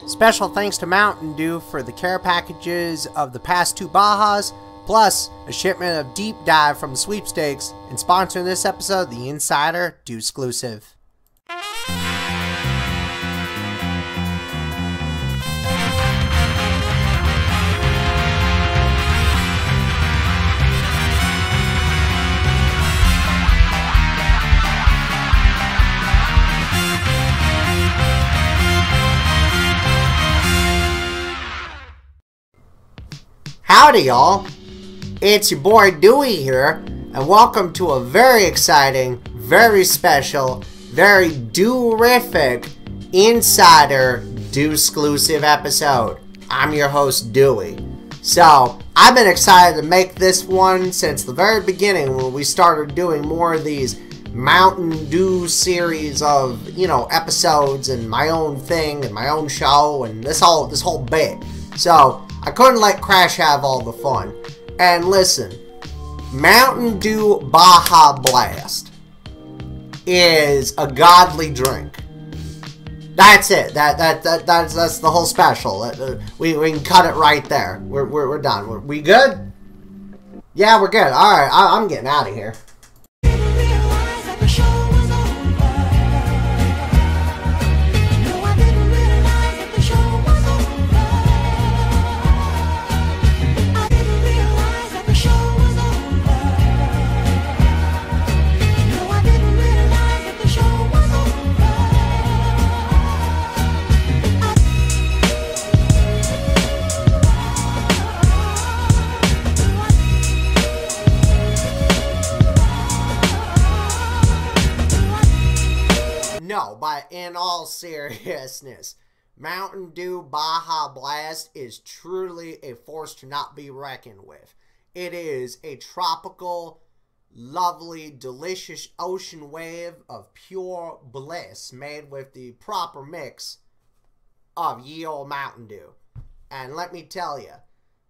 Special thanks to Mountain Dew for the care packages of the past 2 Bajas, plus a shipment of Deep Dive from the sweepstakes, and sponsoring this episode, the TheinsiderDEWclusive. Howdy y'all, it's your boy Dewey here, and welcome to a very exciting, very special, very Dewific TheinsiderDEWclusive episode. I'm your host Dewey. So, I've been excited to make this one since the very beginning when we started doing more of these Mountain Dew series of, episodes and my own thing and my own show and this whole bit. So, I couldn't let Crash have all the fun. And listen, Mountain Dew Baja Blast is a godly drink. That's it. That's the whole special. We can cut it right there. We're done. We good? Yeah, we're good. All right, I'm getting out of here. No, but in all seriousness, Mountain Dew Baja Blast is truly a force to not be reckoned with. It is a tropical, lovely, delicious ocean wave of pure bliss made with the proper mix of ye olde Mountain Dew. And let me tell you,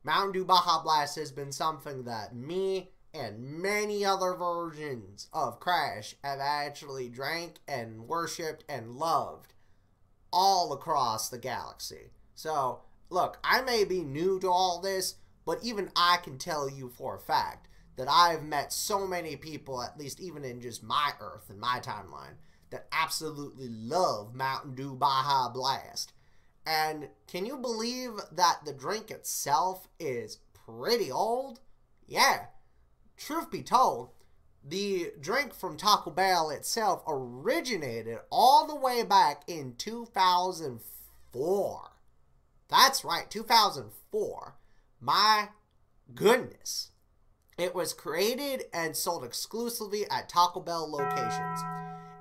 Mountain Dew Baja Blast has been something that me and many other versions of Crash have actually drank and worshipped and loved all across the galaxy. So, look, I may be new to all this, but even I can tell you for a fact that I've met so many people, at least even in just my Earth and my timeline, that absolutely love Mountain Dew Baja Blast. And can you believe that the drink itself is pretty old? Yeah. Truth be told, the drink from Taco Bell itself originated all the way back in 2004. That's right, 2004. My goodness. It was created and sold exclusively at Taco Bell locations.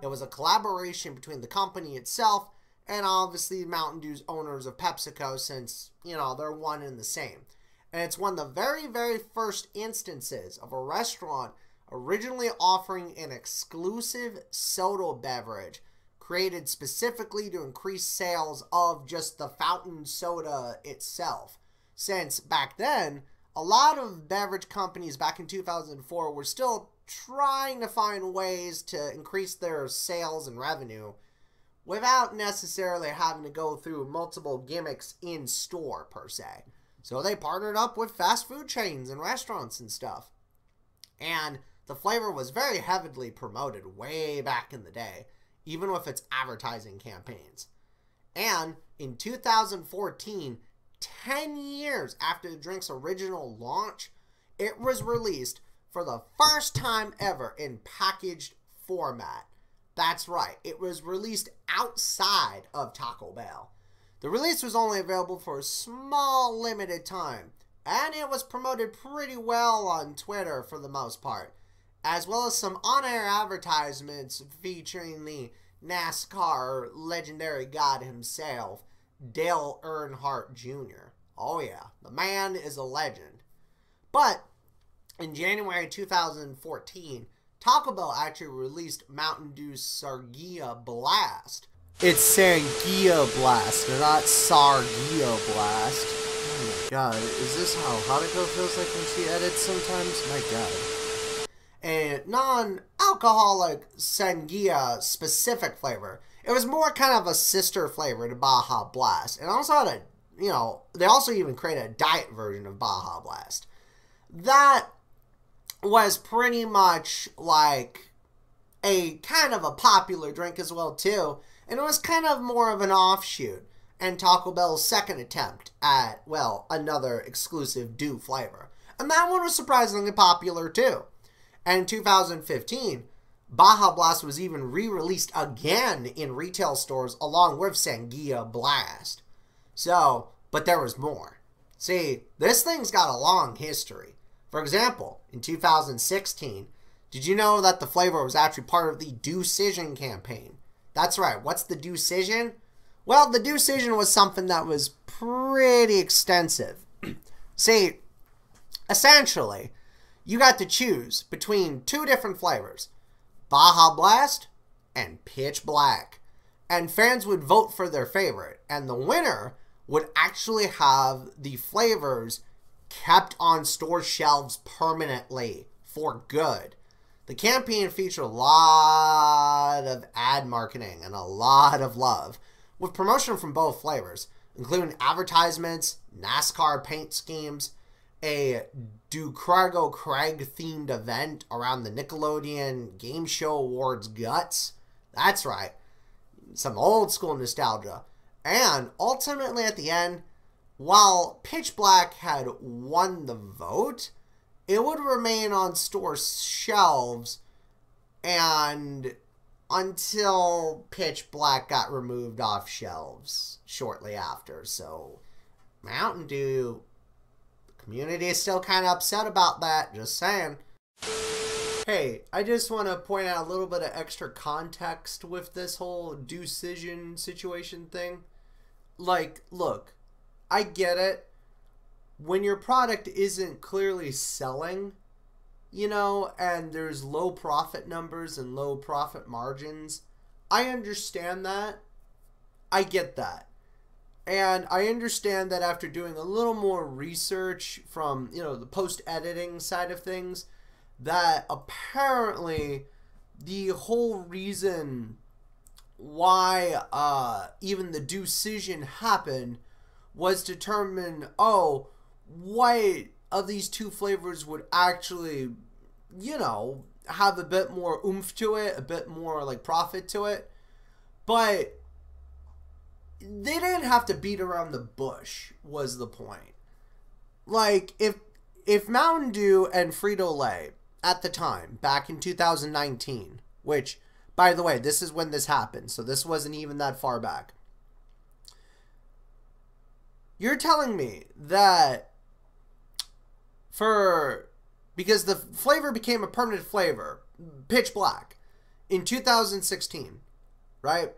It was a collaboration between the company itself and obviously Mountain Dew's owners of PepsiCo, since, they're one and the same. And it's one of the very, very first instances of a restaurant originally offering an exclusive soda beverage created specifically to increase sales of just the fountain soda itself. Since back then, a lot of beverage companies back in 2004 were still trying to find ways to increase their sales and revenue without necessarily having to go through multiple gimmicks in store per se. So they partnered up with fast food chains and restaurants and stuff. And the flavor was very heavily promoted way back in the day, even with its advertising campaigns. And in 2014, 10 years after the drink's original launch, it was released for the first time ever in packaged format. That's right, it was released outside of Taco Bell. The release was only available for a small, limited time, and it was promoted pretty well on Twitter for the most part, as well as some on-air advertisements featuring the NASCAR legendary god himself, Dale Earnhardt Jr. Oh yeah, the man is a legend. But in January 2014, Taco Bell actually released Mountain Dew Sargia Blast. It's Sargia Blast, not Sargia Blast. Oh my god, is this how Hanako feels like when she edits sometimes? My god. A non-alcoholic Sangia specific flavor. It was more kind of a sister flavor to Baja Blast. And also had a, you know, they also even created a diet version of Baja Blast. That was pretty much like a kind of a popular drink as well too. And it was kind of more of an offshoot and Taco Bell's second attempt at, well, another exclusive Dew flavor. And that one was surprisingly popular too. And in 2015, Baja Blast was even re-released again in retail stores along with Sangria Blast. So, but there was more. See, this thing's got a long history. For example, in 2016, did you know that the flavor was actually part of the Decision campaign? That's right. What's the Decision? Well, the Decision was something that was pretty extensive. See, essentially, you got to choose between two different flavors, Baja Blast and Pitch Black. And fans would vote for their favorite. And the winner would actually have the flavors kept on store shelves permanently for good. The campaign featured a lot of ad marketing and a lot of love, with promotion from both flavors, including advertisements, NASCAR paint schemes, a Ducrago Craig themed event around the Nickelodeon Game Show Awards Guts. That's right, some old school nostalgia. And ultimately at the end, while Pitch Black had won the vote, it would remain on store shelves and until Pitch Black got removed off shelves shortly after. So Mountain Dew community is still kind of upset about that, just saying. Hey, I just want to point out a little bit of extra context with this whole Decision situation thing. Like, look, I get it. When your product isn't clearly selling, you know, and there's low profit numbers and low profit margins, I understand that. I get that. And I understand that after doing a little more research from, you know, the post-editing side of things, that apparently the whole reason why even the Decision happened was to determine, oh, what of these two flavors would actually, you know, have a bit more oomph to it, a bit more like profit to it. But they didn't have to beat around the bush, was the point. Like, if Mountain Dew and Frito-Lay at the time, back in 2019, which, by the way, this is when this happened, so this wasn't even that far back. You're telling me that because the flavor became a permanent flavor, Pitch Black, in 2016, right?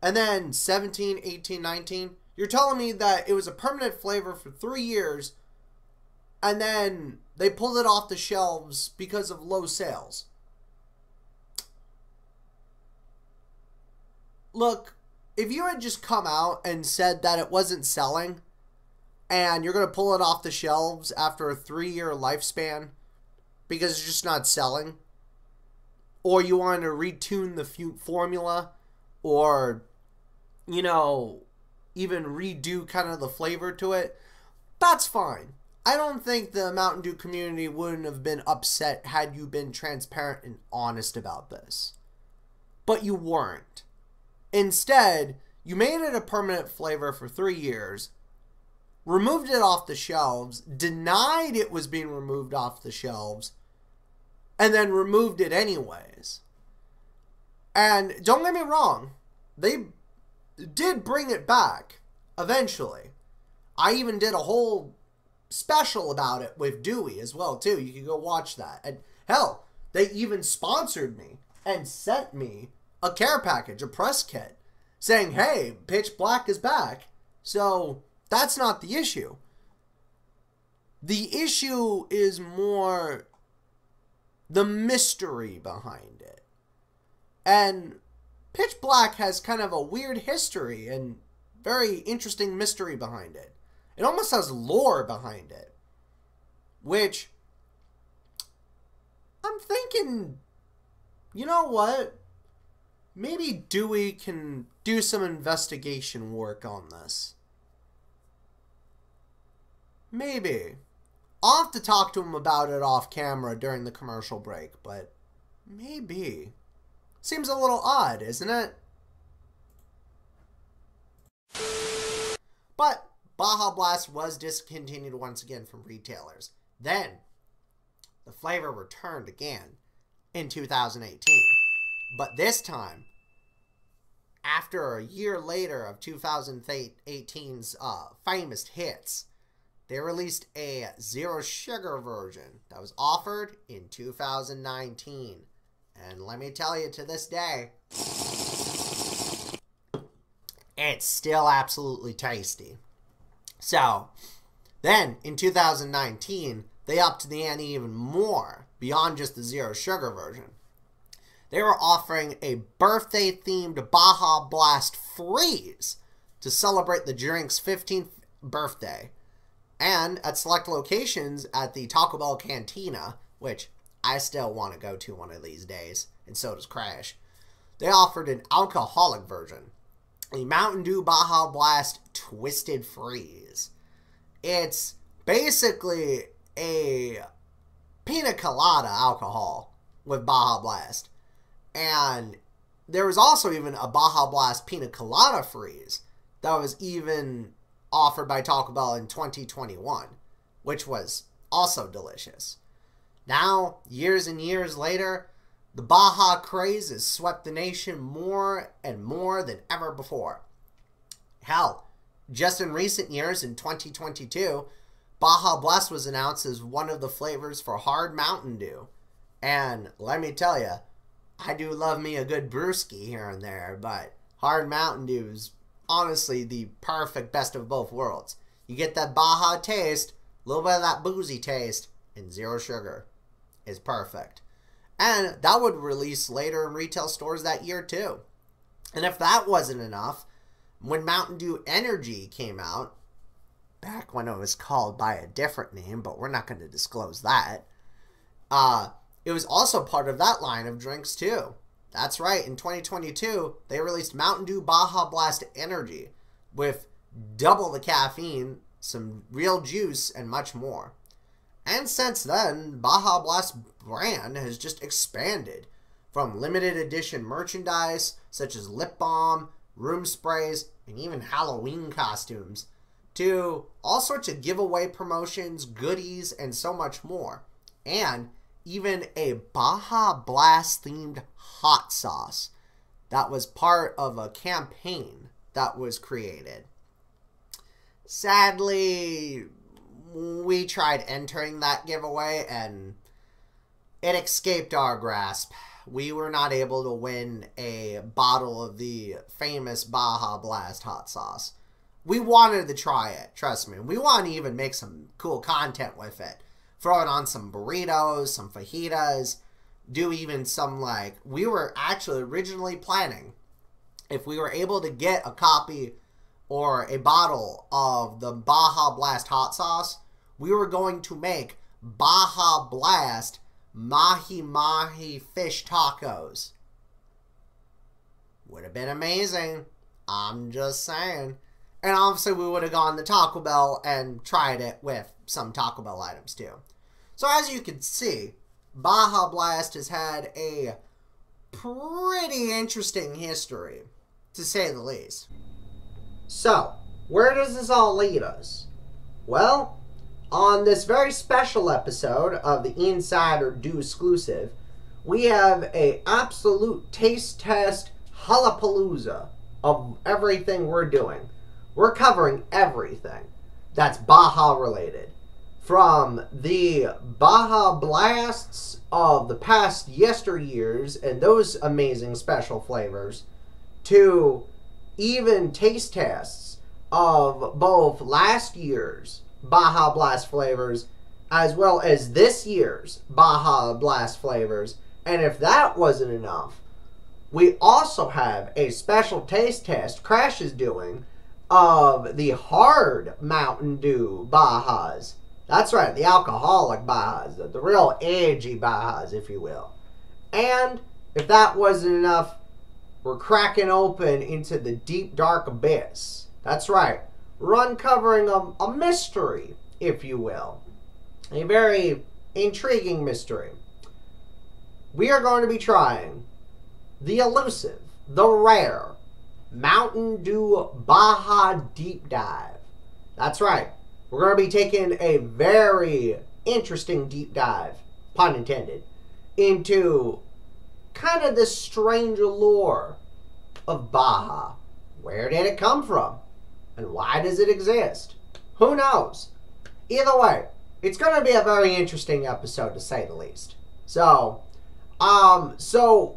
And then 17, 18, 19, you're telling me that it was a permanent flavor for 3 years, and then they pulled it off the shelves because of low sales. Look, if you had just come out and said that it wasn't selling, and you're going to pull it off the shelves after a 3-year lifespan because it's just not selling, or you want to retune the formula, or, you know, even redo kind of the flavor to it, that's fine. I don't think the Mountain Dew community wouldn't have been upset had you been transparent and honest about this. But you weren't. Instead, you made it a permanent flavor for 3 years, removed it off the shelves, denied it was being removed off the shelves, and then removed it anyways. And don't get me wrong, they did bring it back eventually. I even did a whole special about it with Dewey as well too. You can go watch that. And hell, they even sponsored me and sent me a care package, a press kit, saying, hey, Pitch Black is back. So that's not the issue. The issue is more the mystery behind it. And Pitch Black has kind of a weird history and very interesting mystery behind it. It almost has lore behind it, which I'm thinking, you know what? maybe Dewey can do some investigation work on this. Maybe. I'll have to talk to him about it off camera during the commercial break, but maybe. Seems a little odd, isn't it? But Baja Blast was discontinued once again from retailers. Then, the flavor returned again in 2018. But this time, after a year later of 2018's famous hits, they released a zero sugar version that was offered in 2019. And let me tell you, to this day, it's still absolutely tasty. So, then, in 2019, they upped the ante even more, beyond just the zero sugar version. They were offering a birthday-themed Baja Blast Freeze to celebrate the drink's 15th birthday. And at select locations at the Taco Bell Cantina, which I still want to go to one of these days, and so does Crash, they offered an alcoholic version, a Mountain Dew Baja Blast Twisted Freeze. It's basically a pina colada alcohol with Baja Blast. And there was also even a Baja Blast Pina Colada Freeze that was even offered by Taco Bell in 2021, which was also delicious. Now, years and years later, the Baja craze has swept the nation more and more than ever before. Hell, just in recent years, in 2022, Baja Blast was announced as one of the flavors for Hard Mountain Dew. And let me tell you, I do love me a good brewski here and there, but Hard Mountain Dew is honestly the perfect best of both worlds. You get that Baja taste, a little bit of that boozy taste, and zero sugar is perfect. And that would release later in retail stores that year too. And if that wasn't enough, when Mountain Dew Energy came out, back when it was called by a different name, but we're not going to disclose that, it was also part of that line of drinks too. That's right, in 2022, they released Mountain Dew Baja Blast Energy with double the caffeine, some real juice, and much more. And since then, Baja Blast brand has just expanded from limited edition merchandise such as lip balm, room sprays, and even Halloween costumes to all sorts of giveaway promotions, goodies, and so much more. And even a Baja Blast themed hot sauce that was part of a campaign that was created. Sadly, we tried entering that giveaway and it escaped our grasp. We were not able to win a bottle of the famous Baja Blast hot sauce. We wanted to try it, trust me. We want to even make some cool content with it. Throw it on some burritos, some fajitas, do even some we were actually originally planning, if we were able to get a copy or a bottle of the Baja Blast hot sauce, we were going to make Baja Blast Mahi Mahi fish tacos. Would have been amazing. I'm just saying. And obviously we would have gone to Taco Bell and tried it with some Taco Bell items too. So as you can see, Baja Blast has had a pretty interesting history, to say the least. So, where does this all lead us? Well, on this very special episode of the TheinsiderDEWclusive, we have a absolute taste test hullapalooza of everything we're doing. We're covering everything that's Baja related. From the Baja Blasts of the past yesteryears and those amazing special flavors, to even taste tests of both last year's Baja Blast flavors as well as this year's Baja Blast flavors. And if that wasn't enough, we also have a special taste test Crash is doing of the hard Mountain Dew Bajas. That's right, the alcoholic Bajas, the real edgy Bajas, if you will. And if that wasn't enough, we're cracking open into the deep, dark abyss. That's right. We're uncovering a mystery, if you will. A very intriguing mystery. We are going to be trying the elusive, the rare, Mountain Dew Baja Deep Dive. That's right. We're going to be taking a very interesting deep dive, pun intended, into kind of the strange allure of Baja. Where did it come from? And why does it exist? Who knows? Either way, it's going to be a very interesting episode, to say the least. So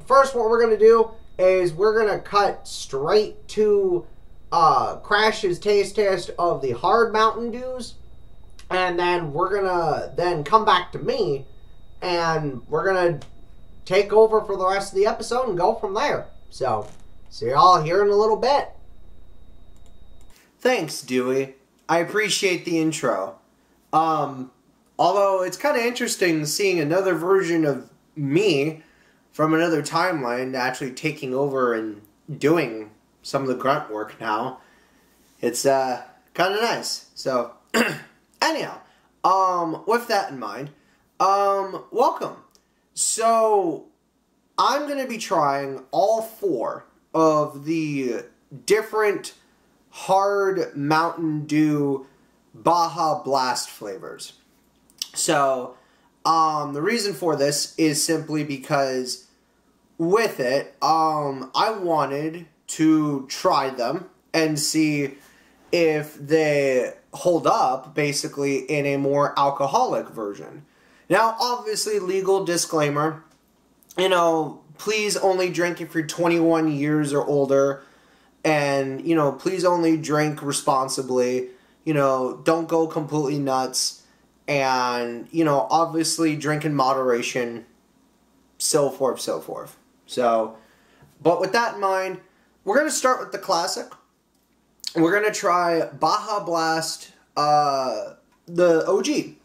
first what we're going to do is we're going to cut straight to Crash's taste test of the hard Mountain Dews. And then we're going to then come back to me. And we're going to take over for the rest of the episode and go from there. So, see y'all here in a little bit. Thanks, Dewey. I appreciate the intro. Although it's kind of interesting seeing another version of me from another timeline actually taking over and doing some of the grunt work now. It's kind of nice. So, anyhow, with that in mind, welcome. So, I'm going to be trying all 4 of the different hard Mountain Dew Baja Blast flavors. So, the reason for this is simply because with it, I wanted to try them and see if they hold up, basically, in a more alcoholic version. Now, obviously, legal disclaimer, you know, please only drink if you're 21 years or older, and, you know, please only drink responsibly, you know, don't go completely nuts, and, you know, obviously drink in moderation, so forth, so forth. So, but with that in mind, we're going to start with the classic. We're going to try Baja Blast, the OG.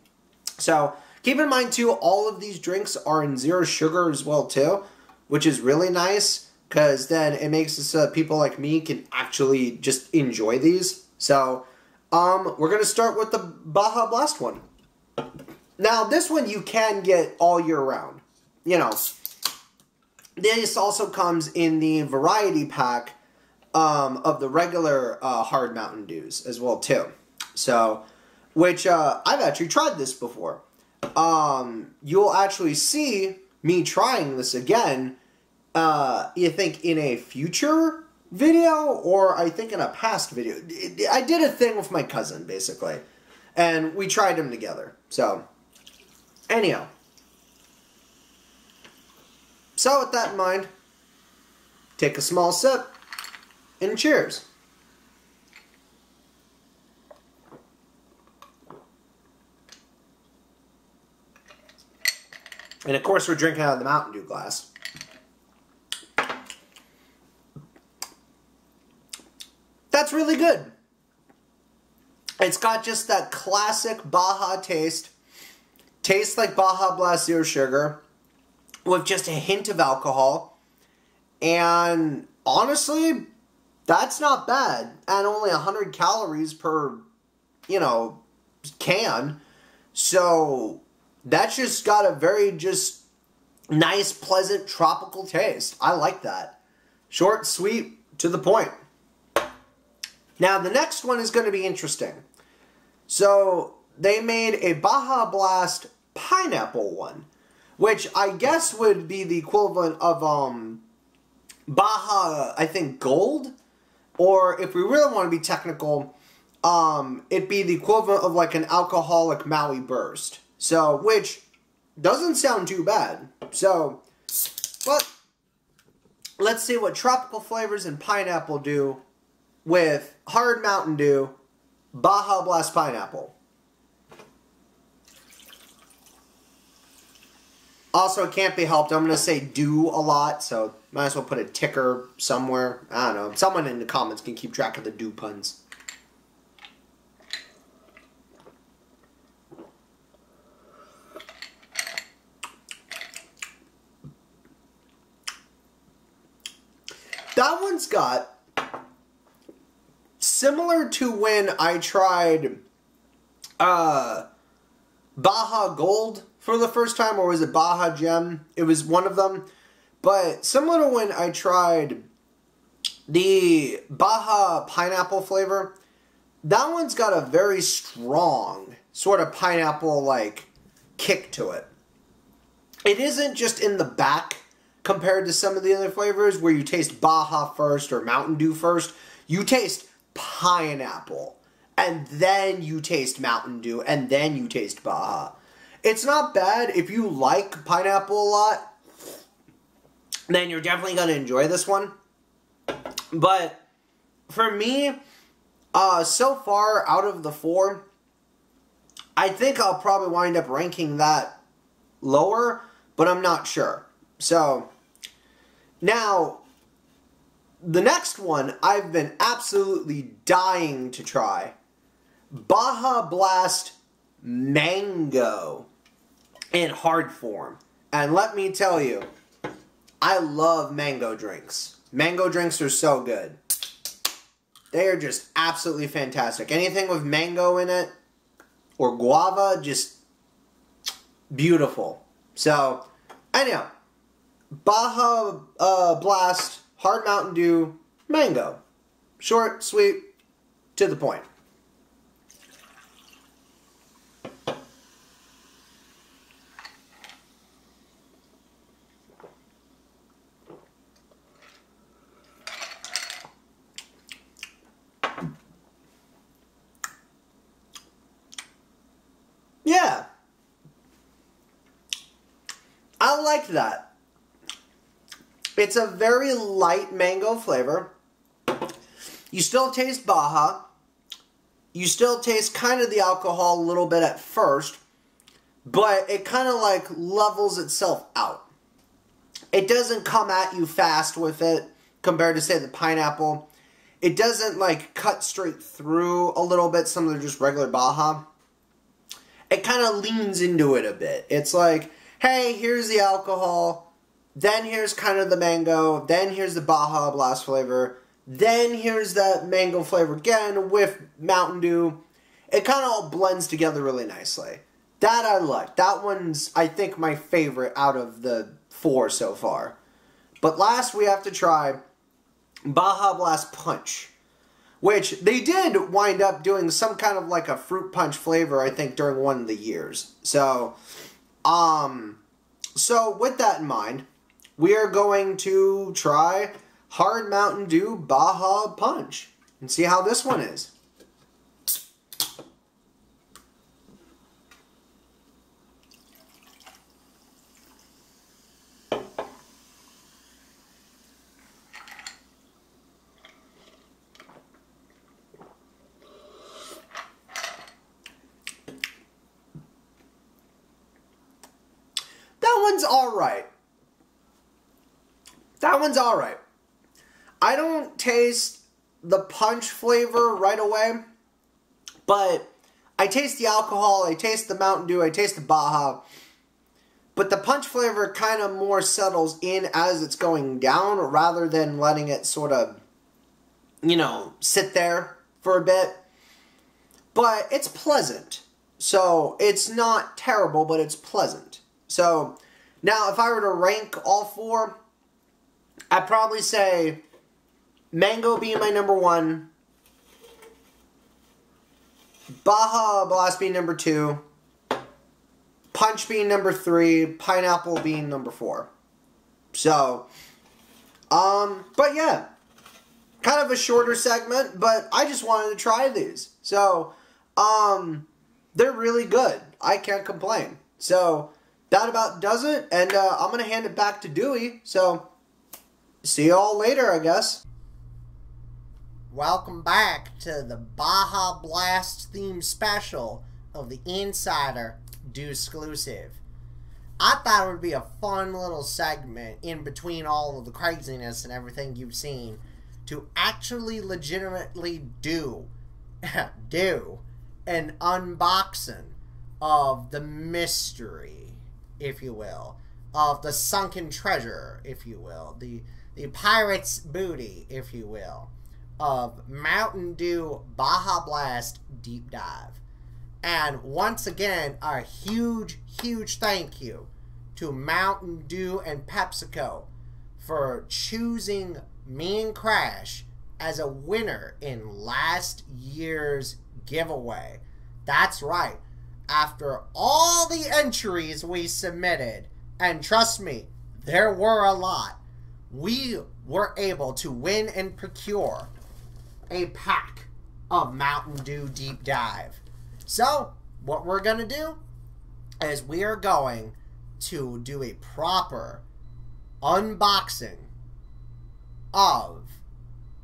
So, keep in mind, too, all of these drinks are in 0 sugar as well, too, which is really nice, because then it makes it so that people like me can actually just enjoy these. So, we're going to start with the Baja Blast one. Now, this one you can get all year round. You know, this also comes in the variety pack of the regular hard Mountain Dews as well, too. So, which I've actually tried this before. You'll actually see me trying this again, you think in a future video, or I think in a past video. I did a thing with my cousin, basically, and we tried them together. So, anyhow. So, with that in mind, take a small sip, and cheers. And of course, we're drinking out of the Mountain Dew glass. That's really good. It's got just that classic Baja taste. Tastes like Baja Blast 0 sugar, with just a hint of alcohol. And honestly, that's not bad. And only 100 calories per, you know, can. So, that's just got a very just nice, pleasant, tropical taste. I like that. Short, sweet, to the point. Now, the next one is going to be interesting. So, they made a Baja Blast pineapple one, which I guess would be the equivalent of Baja, I think, Gold. Or, if we really want to be technical, it'd be the equivalent of like an alcoholic Maui Burst. So, which doesn't sound too bad. So, but let's see what tropical flavors and pineapple do with hard Mountain Dew Baja Blast Pineapple. Also, it can't be helped. I'm going to say "do" a lot, so might as well put a ticker somewhere. I don't know. Someone in the comments can keep track of the "do" puns. that one's got, similar to when I tried Baja Gold for the first time, or was it Baja Gem? It was one of them. But similar to when I tried the Baja pineapple flavor, that one's got a very strong sort of pineapple-like kick to it. It isn't just in the back compared to some of the other flavors where you taste Baja first or Mountain Dew first. You taste pineapple, and then you taste Mountain Dew, and then you taste Baja. It's not bad. If you like pineapple a lot, then you're definitely going to enjoy this one. But for me, so far out of the 4, I think I'll probably wind up ranking that lower, but I'm not sure. So, now, the next one I've been absolutely dying to try. Baja Blast Mango in hard form. And let me tell you, I love mango drinks. Mango drinks are so good. They are just absolutely fantastic. Anything with mango in it or guava, just beautiful. So, anyhow, Baja Blast, Hard Mountain Dew, Mango. Short, sweet, to the point. Yeah. I like that. It's a very light mango flavor. You still taste Baja. You still taste kind of the alcohol a little bit at first, but it kind of like levels itself out. It doesn't come at you fast with it compared to, say, the pineapple. It doesn't like cut straight through a little bit, some of the just regular Baja. It kind of leans into it a bit. It's like, hey, here's the alcohol, then here's kind of the mango, then here's the Baja Blast flavor, then here's that mango flavor again with Mountain Dew. It kind of all blends together really nicely. That I like. That one's, I think, my favorite out of the 4 so far. But last we have to try Baja Blast Punch, which they did wind up doing some kind of like a fruit punch flavor, I think, during one of the years. So with that in mind, we are going to try Hard Mountain Dew Baja Punch and see how this one is. Alright. That one's alright. I don't taste the punch flavor right away, but I taste the alcohol, I taste the Mountain Dew, I taste the Baja, but the punch flavor kind of more settles in as it's going down rather than letting it sort of, you know, sit there for a bit. But it's pleasant. So it's not terrible, but it's pleasant. So now, if I were to rank all 4, I'd probably say Mango being my number 1, Baja Blast being number 2, Punch being number 3, Pineapple being number 4. So, but yeah, kind of a shorter segment, but I just wanted to try these. So, they're really good. I can't complain. So, that about does it, and I'm going to hand it back to Dewey, so see y'all later, I guess. Welcome back to the Baja Blast theme special of the TheinsiderDEWclusive. I thought it would be a fun little segment in between all of the craziness and everything you've seen to actually legitimately do an unboxing of the mystery, if you will, of the sunken treasure, if you will, the the pirate's booty, if you will, of Mountain Dew Baja Blast Deep Dive. And once again, a huge, huge thank you to Mountain Dew and PepsiCo for choosing me and Crash as a winner in last year's giveaway. That's right. After all the entries we submitted, and trust me, there were a lot, we were able to win and procure a pack of Mountain Dew Deep Dive. So, what we're going to do is we are going to do a proper unboxing of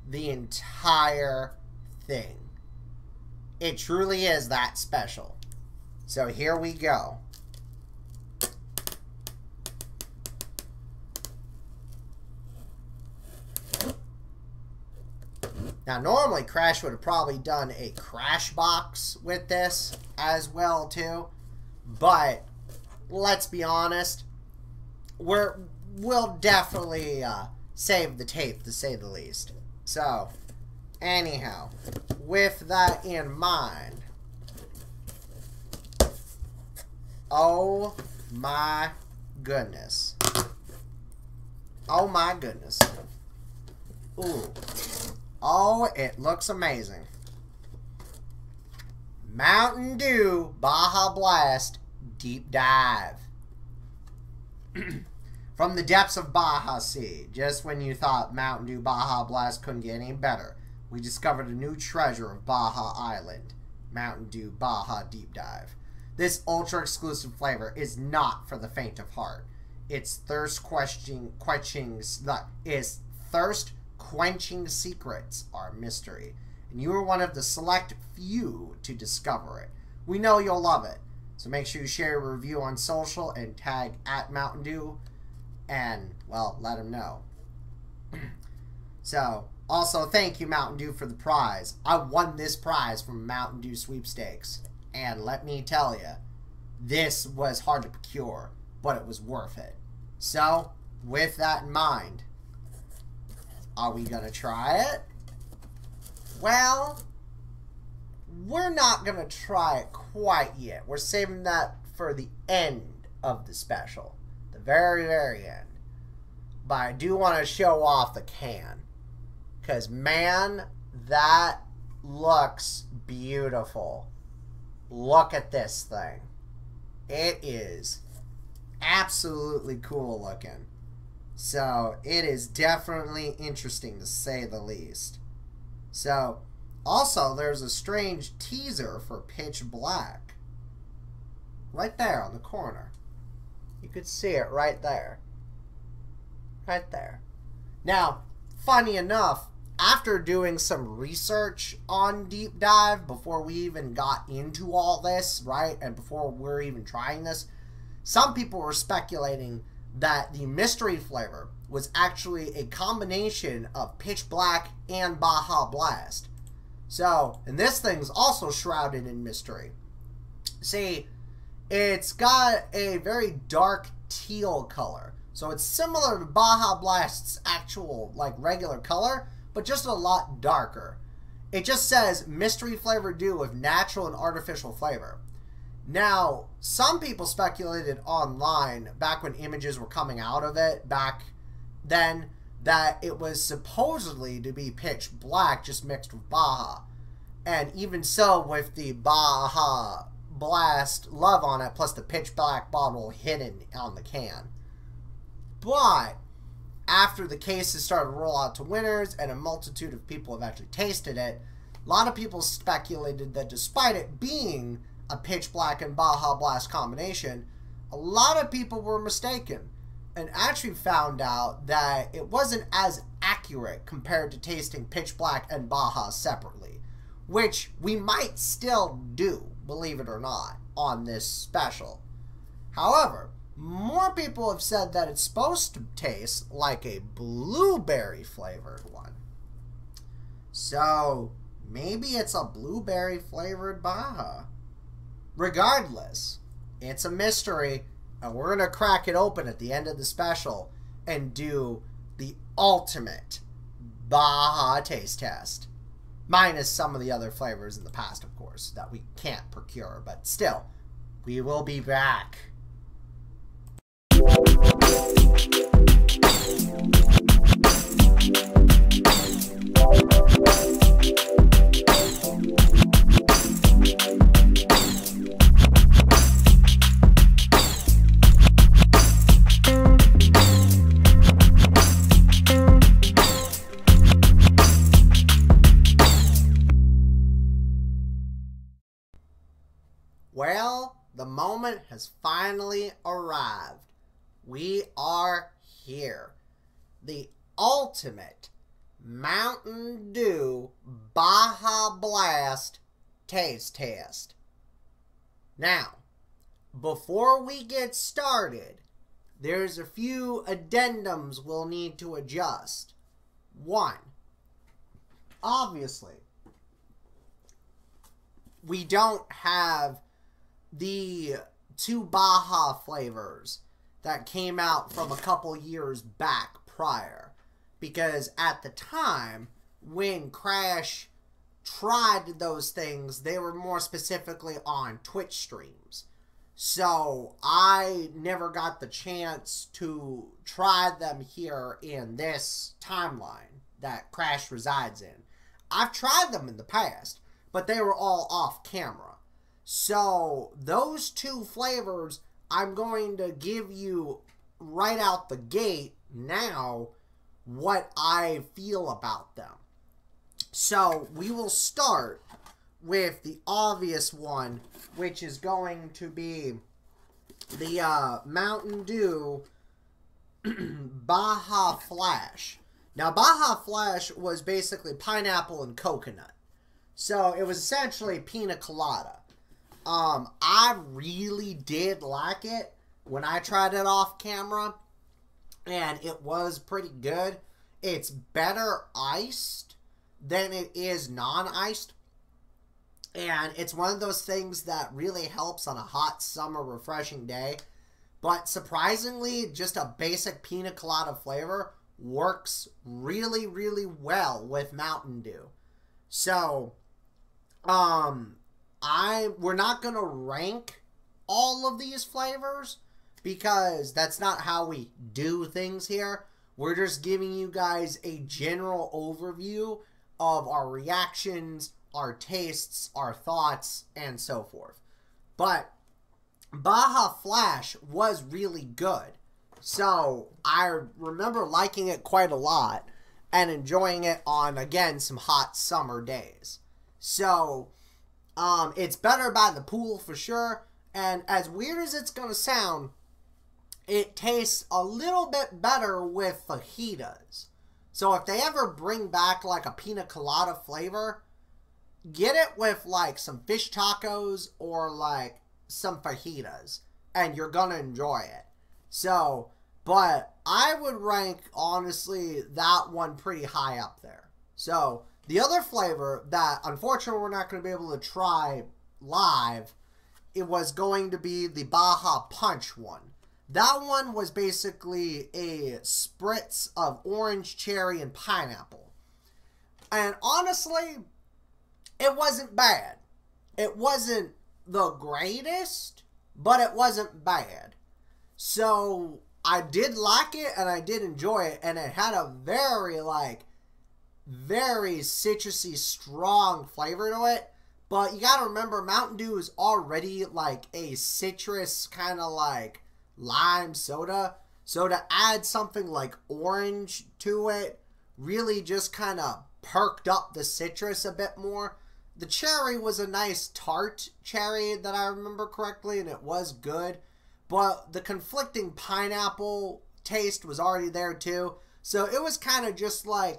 the entire thing. It truly is that special. So here we go. Now, normally Crash would have probably done a Crash box with this as well, too. But, let's be honest, we'll definitely save the tape, to say the least. So, anyhow, with that in mind, oh my goodness. Oh my goodness. Ooh. Oh, it looks amazing. Mountain Dew Baja Blast Deep Dive. From the depths of Baja Sea, just when you thought Mountain Dew Baja Blast couldn't get any better, we discovered a new treasure of Baja Island, Mountain Dew Baja Deep Dive. This ultra-exclusive flavor is not for the faint of heart. Its thirst-quenching secrets are a mystery, and you are one of the select few to discover it. We know you'll love it, so make sure you share your review on social and tag @MountainDew, and, well, let them know. So, also, thank you, Mountain Dew, for the prize. I won this prize from Mountain Dew Sweepstakes, and let me tell you, this was hard to procure, but it was worth it. So, with that in mind, are we going to try it? Well, we're not going to try it quite yet. We're saving that for the end of the special. The very, very end. But I do want to show off the can. Because, man, that looks beautiful. Look at this thing. It is absolutely cool looking. So, it is definitely interesting to say the least. So, also, there's a strange teaser for Pitch Black. Right there on the corner. You could see it right there. Right there. Now, funny enough, after doing some research on Deep Dive, before we even got into all this, right, and before we're even trying this, some people were speculating that the mystery flavor was actually a combination of Pitch Black and Baja Blast. So, and this thing's also shrouded in mystery. See, it's got a very dark teal color. So it's similar to Baja Blast's actual, like, regular color, but just a lot darker. It just says mystery flavor dew with natural and artificial flavor. Now, some people speculated online, back when images were coming out of it, back then, that it was supposedly to be Pitch Black, just mixed with Baja. And even so, with the Baja Blast love on it, plus the Pitch Black bottle hidden on the can. But, after the cases started to roll out to winners, and a multitude of people have actually tasted it, a lot of people speculated that despite it being a Pitch Black and Baja Blast combination, a lot of people were mistaken and actually found out that it wasn't as accurate compared to tasting Pitch Black and Baja separately, which we might still do, believe it or not, on this special. However, more people have said that it's supposed to taste like a blueberry flavored one. So, maybe it's a blueberry flavored Baja. Regardless, it's a mystery, and we're going to crack it open at the end of the special and do the ultimate Baja taste test. Minus some of the other flavors in the past, of course, that we can't procure. But still, we will be back. Well, the moment has finally arrived. We are here. The ultimate Mountain Dew Baja Blast taste test. Now, before we get started, there's a few addendums we'll need to adjust. One, obviously, we don't have the 2 Baja flavors that came out from a couple years back prior. Because at the time, when Crash tried those things, they were more specifically on Twitch streams. So I never got the chance to try them here in this timeline that Crash resides in. I've tried them in the past, but they were all off camera. So those 2 flavors I'm going to give you right out the gate now what I feel about them. So we will start with the obvious one, which is going to be the Mountain Dew Baja Flash. Now, Baja Flash was basically pineapple and coconut. So it was essentially pina colada. I really did like it when I tried it off camera, and it was pretty good. It's better iced than it is non-iced, and it's one of those things that really helps on a hot summer refreshing day. But surprisingly, just a basic pina colada flavor works really, really well with Mountain Dew. So, we're not going to rank all of these flavors because that's not how we do things here. We're just giving you guys a general overview of our reactions, our tastes, our thoughts, and so forth. But Baja Flash was really good. So I remember liking it quite a lot and enjoying it on, again, some hot summer days. So it's better by the pool for sure, and as weird as it's going to sound, it tastes a little bit better with fajitas. So if they ever bring back like a pina colada flavor, get it with like some fish tacos or like some fajitas, and you're going to enjoy it. So, but I would rank, honestly, that one pretty high up there. So, the other flavor that, unfortunately, we're not going to be able to try live, it was going to be the Baja Punch one. That one was basically a spritz of orange, cherry, and pineapple. And honestly, it wasn't bad. It wasn't the greatest, but it wasn't bad. So, I did like it, and I did enjoy it, and it had a very citrusy, strong flavor to it. But you gotta remember, Mountain Dew is already like a citrus kind of like lime soda. So to add something like orange to it really just kind of perked up the citrus a bit more. The cherry was a nice tart cherry that I remember correctly, and it was good. But the conflicting pineapple taste was already there too. So it was kind of just like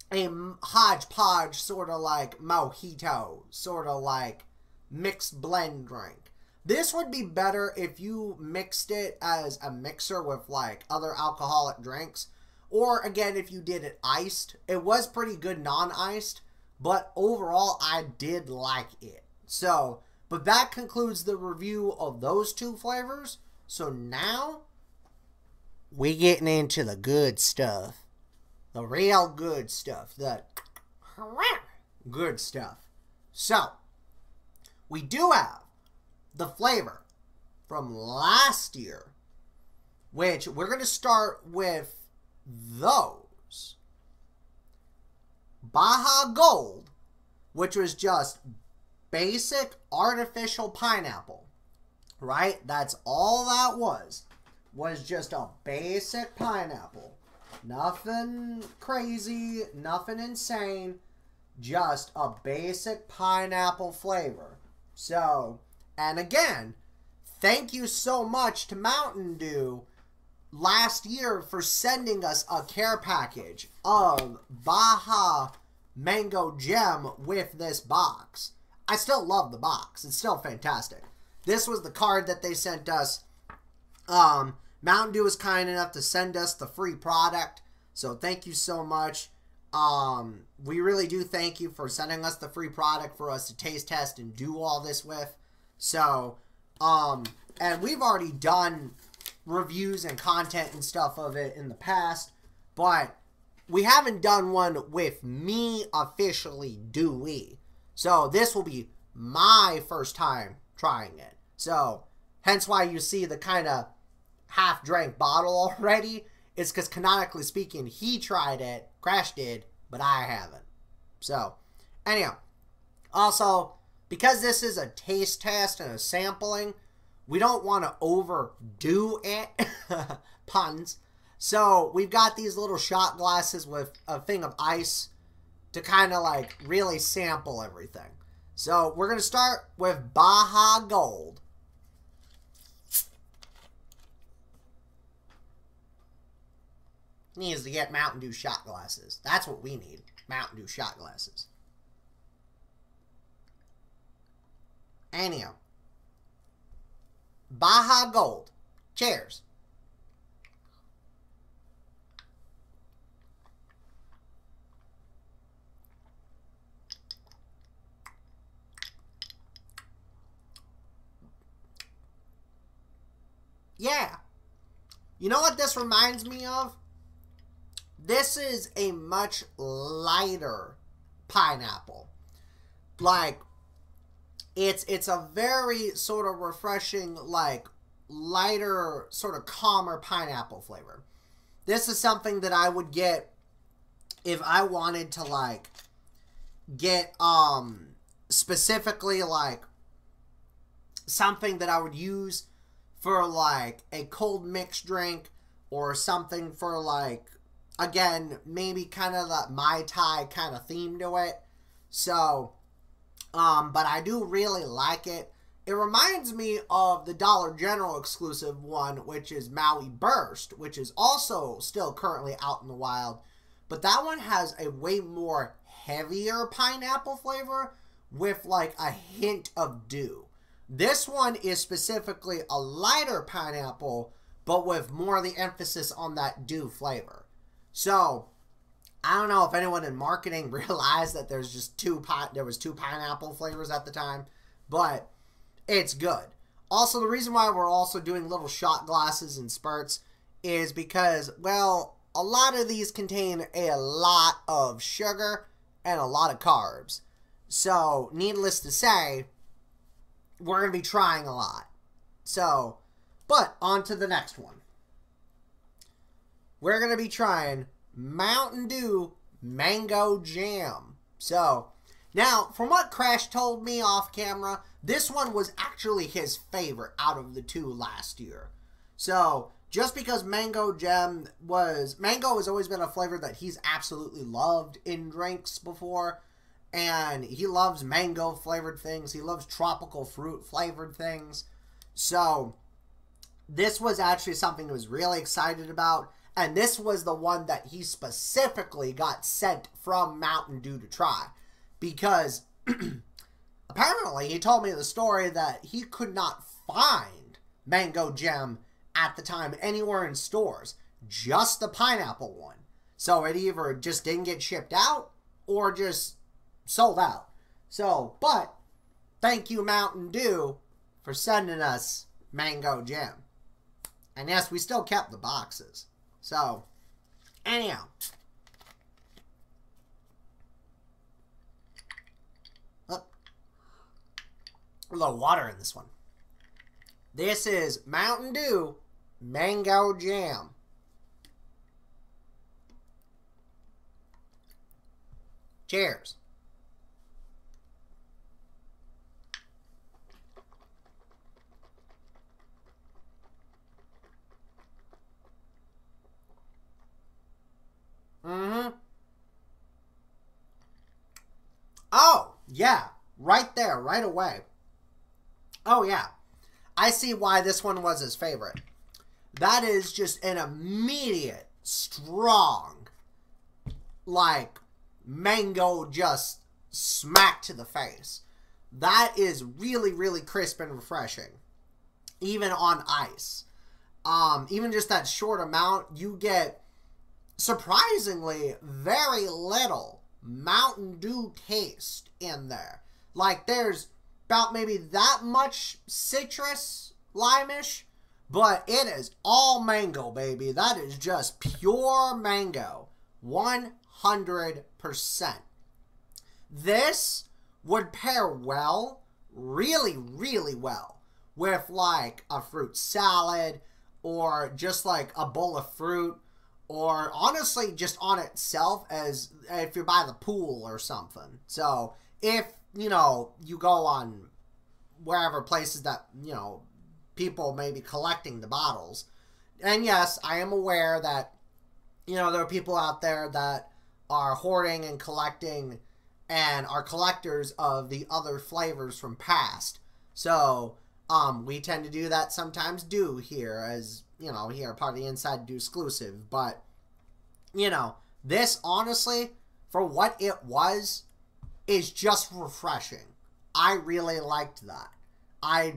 a hodgepodge, sort of like mojito, sort of like mixed blend drink. This would be better if you mixed it as a mixer with like other alcoholic drinks. Or again, if you did it iced. It was pretty good non-iced, but overall I did like it. So, but that concludes the review of those 2 flavors. So now we getting into the good stuff. The real good stuff. The good stuff. So, we do have the flavor from last year, which we're going to start with those. Baja Gold, which was just basic artificial pineapple, right? That's all that was just a basic pineapple. Nothing crazy, nothing insane, just a basic pineapple flavor. So, and again, thank you so much to Mountain Dew last year for sending us a care package of Baja Mango Gem with this box. I still love the box. It's still fantastic. This was the card that they sent us. Mountain Dew was kind enough to send us the free product. So thank you so much. We really do thank you for sending us the free product for us to taste test and do all this with. So, and we've already done reviews and content and stuff of it in the past, but we haven't done one with me officially Dewey. So this will be my first time trying it. So hence why you see the kind of half-drank bottle already. It's because canonically speaking, he tried it, Crash did, but I haven't. So anyhow, also, because this is a taste test and a sampling, we don't want to overdo it. Puns. So we've got these little shot glasses with a thing of ice to kind of like really sample everything. So we're going to start with Baja Gold. Needs to get Mountain Dew shot glasses. That's what we need. Mountain Dew shot glasses. Anyhow. Baja Gold. Cheers. Yeah. You know what this reminds me of? This is a much lighter pineapple. Like, it's a very sort of refreshing, like, lighter, sort of calmer pineapple flavor. This is something that I would get if I wanted to, like, get, specifically, like, something that I would use for, like, a cold mixed drink or something for, like, again, maybe kind of the Mai Tai kind of theme to it. So, but I do really like it. It reminds me of the Dollar General exclusive one, which is Maui Burst, which is also still currently out in the wild. But that one has a way more heavier pineapple flavor with like a hint of dew. This one is specifically a lighter pineapple, but with more of the emphasis on that dew flavor. So, I don't know if anyone in marketing realized that there's just two pineapple flavors at the time, but it's good. Also, the reason why we're also doing little shot glasses and spurts is because, well, a lot of these contain a lot of sugar and a lot of carbs. So, needless to say, we're going to be trying a lot. So, but on to the next one. We're going to be trying Mountain Dew Mango Jam. So, now, from what Crash told me off camera, this one was actually his favorite out of the two last year. So, just because Mango has always been a flavor that he's absolutely loved in drinks before. And he loves mango flavored things. He loves tropical fruit flavored things. So, this was actually something he was really excited about. And this was the one that he specifically got sent from Mountain Dew to try. Because apparently he told me the story that he could not find Mango Gem at the time anywhere in stores. Just the pineapple one. So it either just didn't get shipped out or just sold out. So, but thank you Mountain Dew for sending us Mango Gem. And yes, we still kept the boxes. So, anyhow. Oh, a little water in this one. This is Mountain Dew Mango Jam. Cheers. Oh, yeah. Right there, right away. Oh, yeah. I see why this one was his favorite. That is just an immediate, strong, like, mango just smack to the face. That is really, really crisp and refreshing. Even on ice. Even just that short amount, you get surprisingly very little Mountain Dew taste in there. Like, there's about maybe that much citrus, lime-ish, but it is all mango, baby. That is just pure mango. 100%. This would pair well, really, really well, with like a fruit salad, or just like a bowl of fruit, or honestly just on itself as if you're by the pool or something. So if, you know, you go on wherever places that, you know, people may be collecting the bottles. And yes, I am aware that, you know, there are people out there that are hoarding and collecting and are collectors of the other flavors from past. So, we tend to do that sometimes here, as, you know, here, part of the TheinsiderDEWclusive. But, you know, this, honestly, for what it was, is just refreshing. I really liked that. I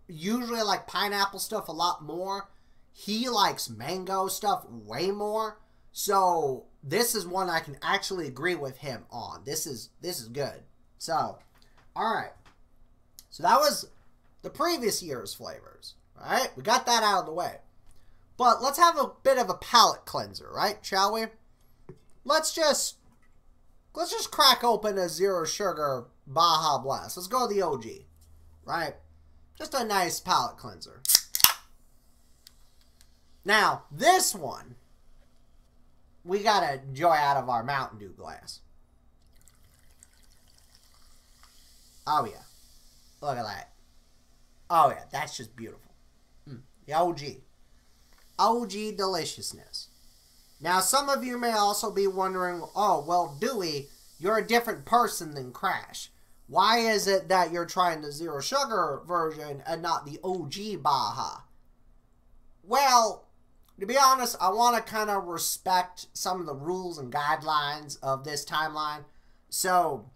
usually like pineapple stuff a lot more. He likes mango stuff way more. So, this is one I can actually agree with him on. This is good. So, alright. So, that was the previous year's flavors. Alright, we got that out of the way. But let's have a bit of a palate cleanser, right? Shall we? Let's just crack open a zero sugar Baja Blast. Let's go with the OG. Right? Just a nice palate cleanser. Now, this one, we gotta enjoy out of our Mountain Dew glass. Oh, yeah. Look at that. Oh, yeah. That's just beautiful. The OG. OG deliciousness. Now, some of you may also be wondering, oh, well, Dewey, you're a different person than Crash. Why is it that you're trying the zero sugar version and not the OG Baja? Well, to be honest, I want to kind of respect some of the rules and guidelines of this timeline. So,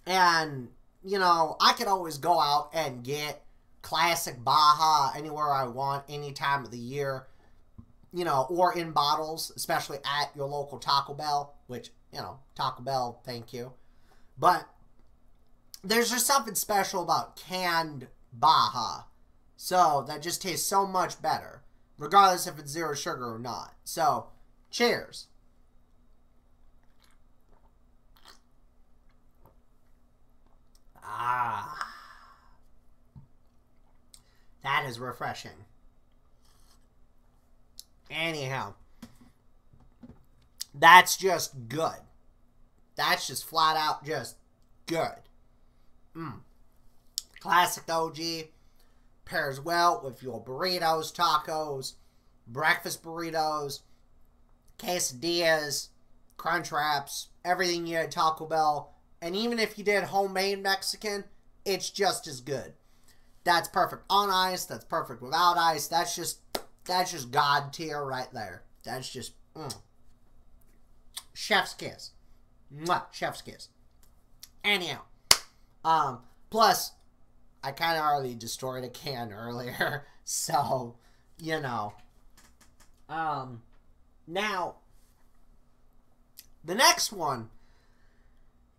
and, you know, I could always go out and get classic Baja anywhere I want, any time of the year, you know, or in bottles, especially at your local Taco Bell, which, you know, Taco Bell, thank you. But there's just something special about canned Baja. So, that just tastes so much better, regardless if it's zero sugar or not. So, cheers. Ah. That is refreshing. Anyhow. That's just good. That's just flat out just good. Classic OG. Pairs well with your burritos, tacos, breakfast burritos, quesadillas, crunch wraps, everything you had at Taco Bell. And even if you did homemade Mexican, it's just as good. That's perfect on ice. That's perfect without ice. That's just God tier right there. That's just chef's kiss. Mwah, chef's kiss. Anyhow, plus, I kind of already destroyed a can earlier, so, you know. Now, the next one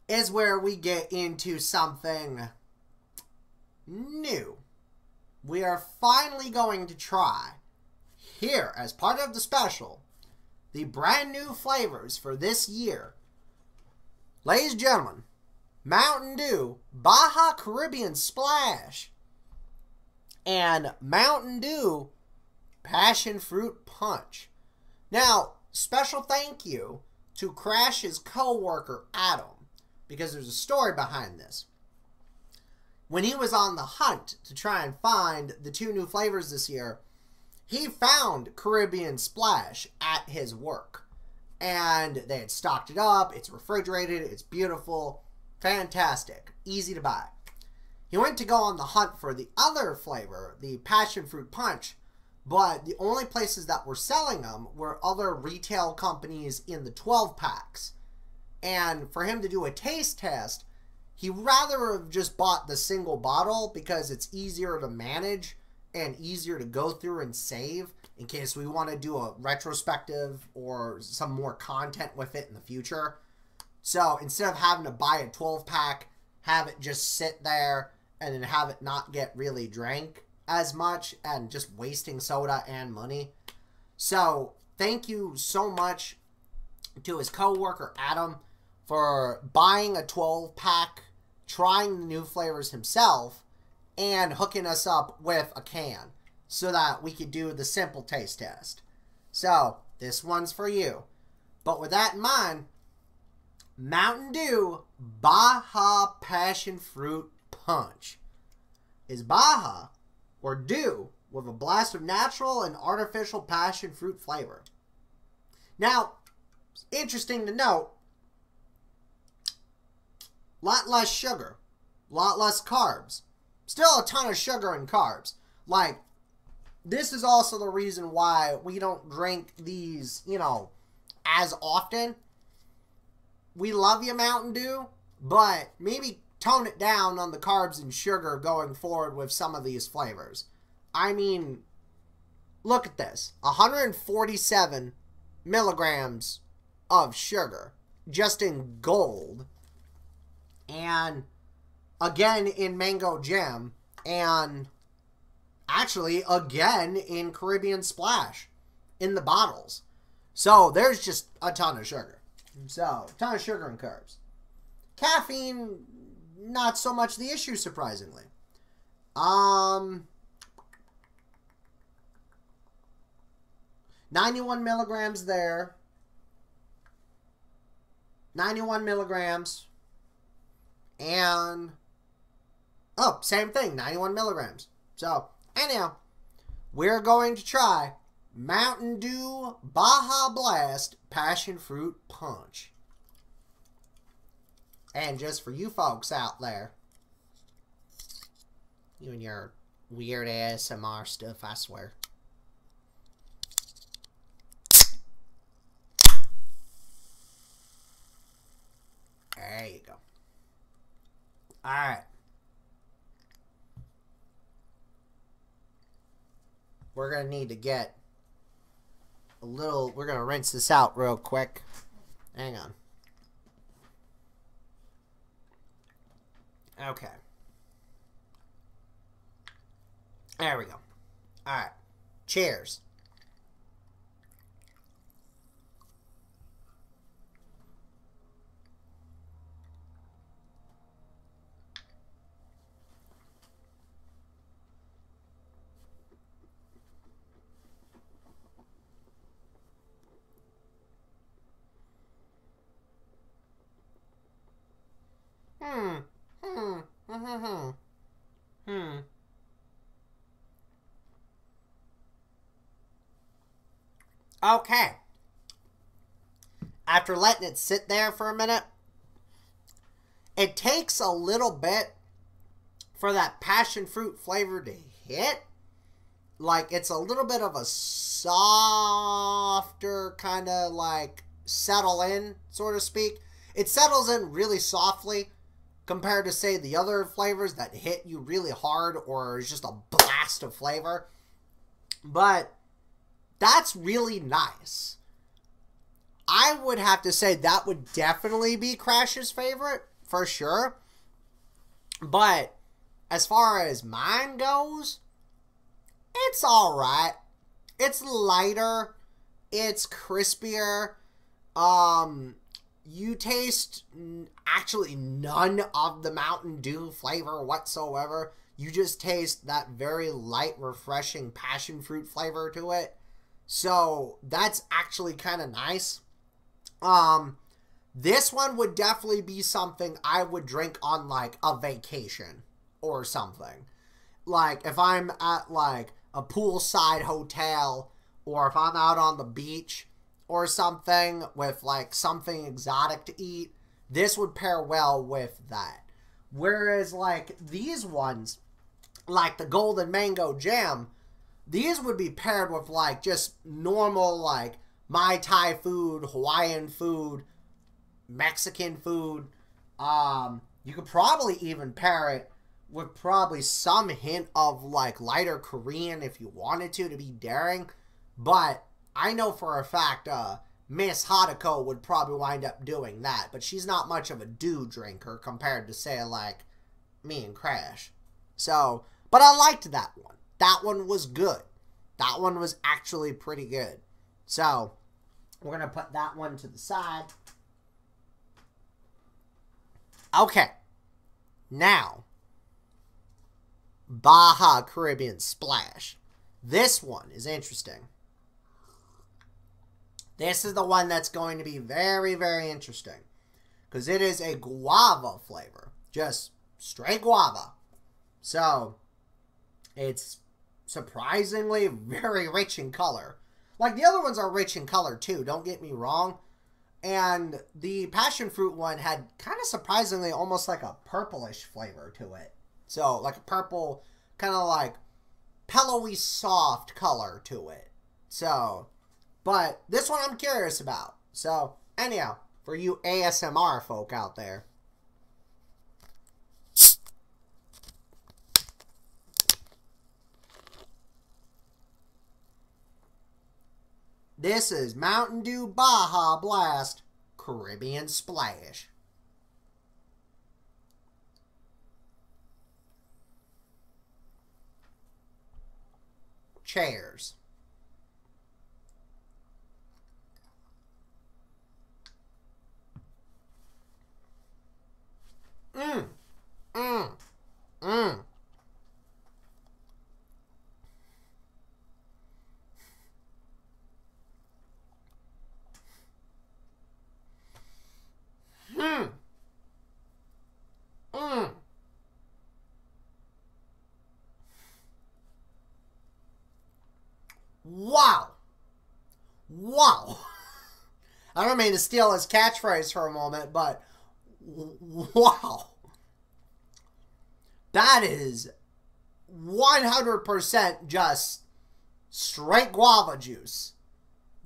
is where we get into something new. We are finally going to try, here, as part of the special, the brand new flavors for this year. Ladies and gentlemen, Mountain Dew Baja Caribbean Splash and Mountain Dew Passion Fruit Punch. Now, special thank you to Crash's co-worker Adam, because there's a story behind this. When he was on the hunt to try and find the 2 new flavors this year, he found Caribbean Splash at his work. And they had stocked it up. It's refrigerated. It's beautiful. Fantastic. Easy to buy. He went to go on the hunt for the other flavor, the Passion Fruit Punch, but the only places that were selling them were other retail companies in the 12 packs. And for him to do a taste test, he rather have just bought the single bottle because it's easier to manage and easier to go through and save in case we want to do a retrospective or some more content with it in the future. So instead of having to buy a 12 pack, have it just sit there and then have it not get really drank as much and just wasting soda and money. So thank you so much to his co-worker Adam for buying a 12 pack, trying the new flavors himself, and hooking us up with a can so that we could do the simple taste test. So, this one's for you. But with that in mind, Mountain Dew Baja Passion Fruit Punch is Baja or Dew with a blast of natural and artificial passion fruit flavor. Now, it's interesting to note, lot less sugar, lot less carbs. Still a ton of sugar and carbs. Like, this is also the reason why we don't drink these, you know, as often. We love you, Mountain Dew, but maybe tone it down on the carbs and sugar going forward with some of these flavors. I mean, look at this. 147 milligrams of sugar just in gold. And again in mango jam, and actually again in Caribbean Splash in the bottles. So there's just a ton of sugar. So, a ton of sugar and carbs. Caffeine, not so much the issue, surprisingly. 91 milligrams there. 91 milligrams. And, oh, same thing, 91 milligrams. So, anyhow, we're going to try Mountain Dew Baja Blast Passion Fruit Punch. And just for you folks out there, you and your weird ASMR stuff, I swear. There you go. Alright. We're going to need to get a little... We're going to rinse this out real quick. Hang on. Okay. There we go. Alright. Cheers. Okay. After letting it sit there for a minute, it takes a little bit for that passion fruit flavor to hit. Like, it's a little bit of a softer kind of like settle in, so to speak. It settles in really softly compared to, say, the other flavors that hit you really hard or is just a blast of flavor. But that's really nice. I would have to say that would definitely be Crash's favorite, for sure. But as far as mine goes, it's alright. It's lighter. It's crispier. You taste actually none of the Mountain Dew flavor whatsoever. You just taste that very light, refreshing passion fruit flavor to it. So that's actually kind of nice. This one would definitely be something I would drink on like a vacation or something. Like if I'm at like a poolside hotel, or if I'm out on the beach or something with like something exotic to eat, this would pair well with that. Whereas like these ones, like the golden mango jam, these would be paired with like just normal like Mai Tai food, Hawaiian food, Mexican food. You could probably even pair it with probably some hint of like lighter Korean if you wanted to be daring. But I know for a fact Miss Hadako would probably wind up doing that. But she's not much of a dew drinker compared to, say, like me and Crash. So, but I liked that one. That one was good. That one was actually pretty good. So, we're going to put that one to the side. Okay. Now, Baja Caribbean Splash. This one is interesting. This is the one that's going to be very, very interesting. Because it is a guava flavor. Just straight guava. So, it's surprisingly very rich in color. Like, the other ones are rich in color, too. Don't get me wrong. And the passion fruit one had kind of surprisingly almost like a purplish flavor to it. So, like a purple, kind of like pillowy soft color to it. So, but this one I'm curious about. So, anyhow, for you ASMR folk out there. This is Mountain Dew Baja Blast Caribbean Splash. Cheers. Mmm. Mmm. Mmm. Mmm. Mmm. Wow. Wow. I don't mean to steal his catchphrase for a moment, but wow. That is 100% just straight guava juice.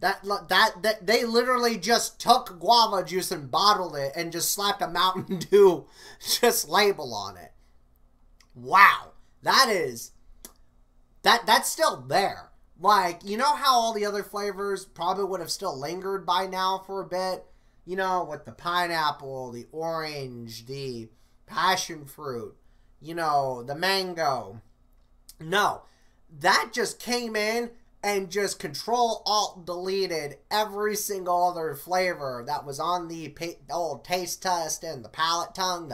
That they literally just took guava juice and bottled it and just slapped a Mountain Dew just label on it. Wow. That's still there. Like, you know how all the other flavors probably would have still lingered by now for a bit? You know, with the pineapple, the orange, the passion fruit, you know, the mango. No. That just came in and just Control-Alt-Deleted every single other flavor that was on the old taste test and the palate tongue,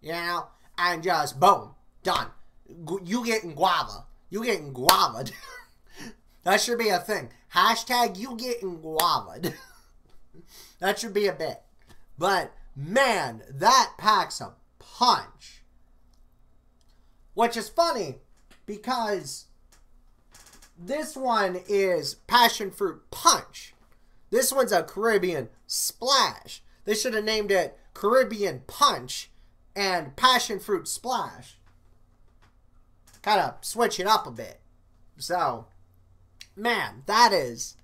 you know, and just, boom, done. You getting guava. You getting guava. That should be a thing. Hashtag you getting guava. That should be a bit. But, man, that packs a punch. Which is funny, because this one is Passion Fruit Punch. This one's a Caribbean Splash. They should have named it Caribbean Punch and Passion Fruit Splash. Kind of switch it up a bit. So, man, that is,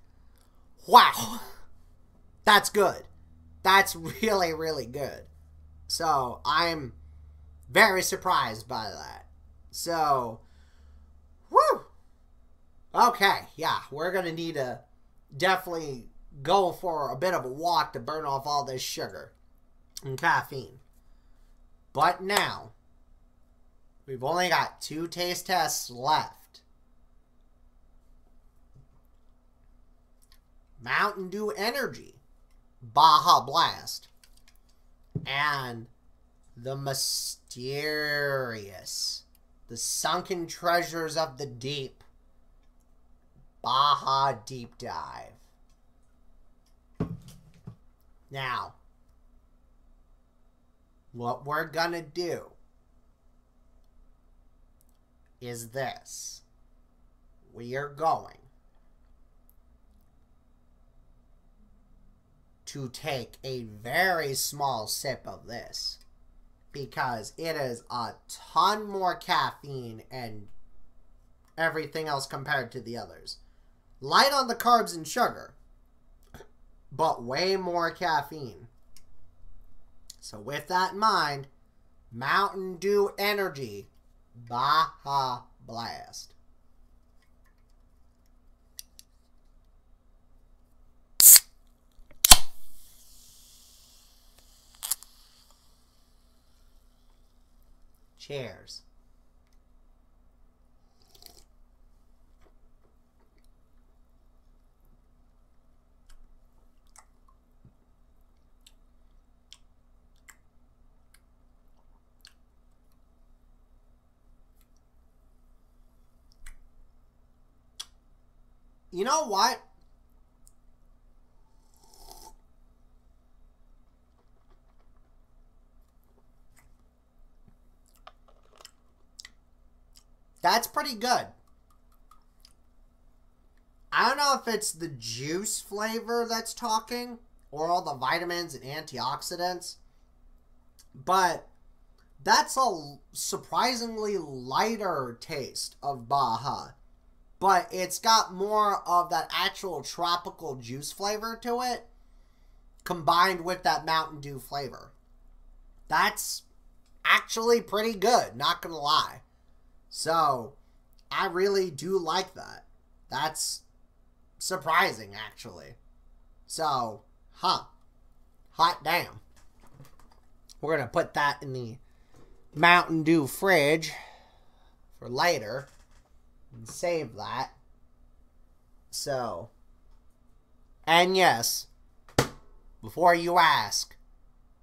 wow. That's good. That's really, really good. So, I'm very surprised by that. So, whew. Okay, yeah, we're going to need to definitely go for a bit of a walk to burn off all this sugar and caffeine. But now, we've only got 2 taste tests left. Mountain Dew Energy, Baja Blast, and the mysterious, the sunken treasures of the deep, Baja Deep Dive. Now, what we're gonna do is this. We are going to take a very small sip of this because it is a ton more caffeine and everything else compared to the others. Light on the carbs and sugar, but way more caffeine. So with that in mind, Mountain Dew Energy Baja Blast. Cheers. You know what? That's pretty good. I don't know if it's the juice flavor that's talking or all the vitamins and antioxidants, but that's a surprisingly lighter taste of Baja. But it's got more of that actual tropical juice flavor to it, combined with that Mountain Dew flavor. That's actually pretty good, not gonna lie. So, I really do like that. That's surprising, actually. So, hot damn. We're gonna put that in the Mountain Dew fridge for later. And save that. So, and yes, before you ask,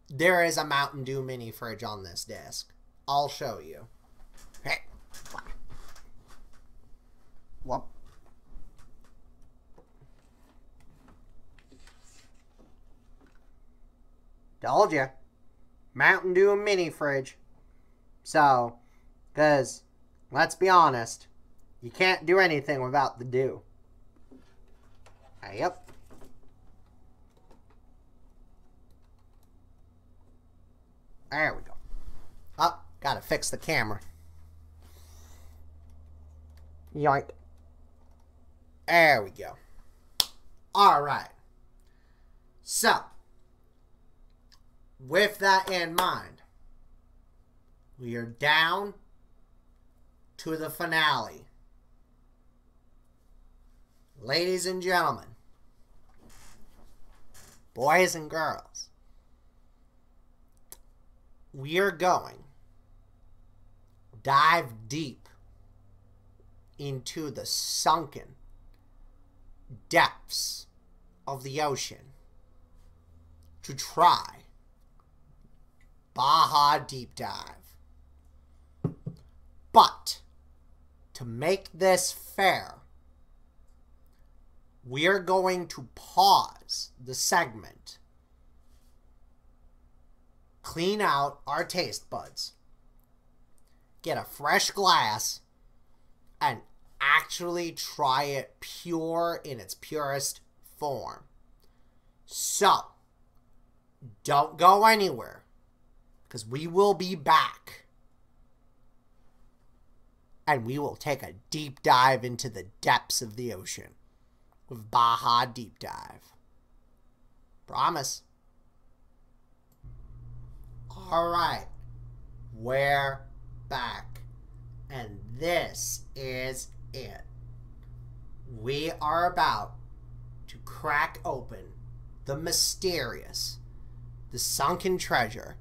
there is a Mountain Dew mini fridge on this desk. I'll show you. Hey. Whoop. Told you. Mountain Dew mini fridge. So, because, let's be honest, you can't do anything without the dew. Yep. There we go. Oh, gotta fix the camera. Yoink. There we go. Alright. So, with that in mind, we are down to the finale. Ladies and gentlemen, boys and girls, we are going dive deep into the sunken depths of the ocean to try Baja Deep Dive. But to make this fair, we are going to pause the segment, clean out our taste buds, get a fresh glass, and actually try it pure in its purest form. So, don't go anywhere, because we will be back, and we will take a deep dive into the depths of the ocean with Baja Deep Dive. Promise. Alright, we're back, and this is it. We are about to crack open the mysterious, the sunken treasure,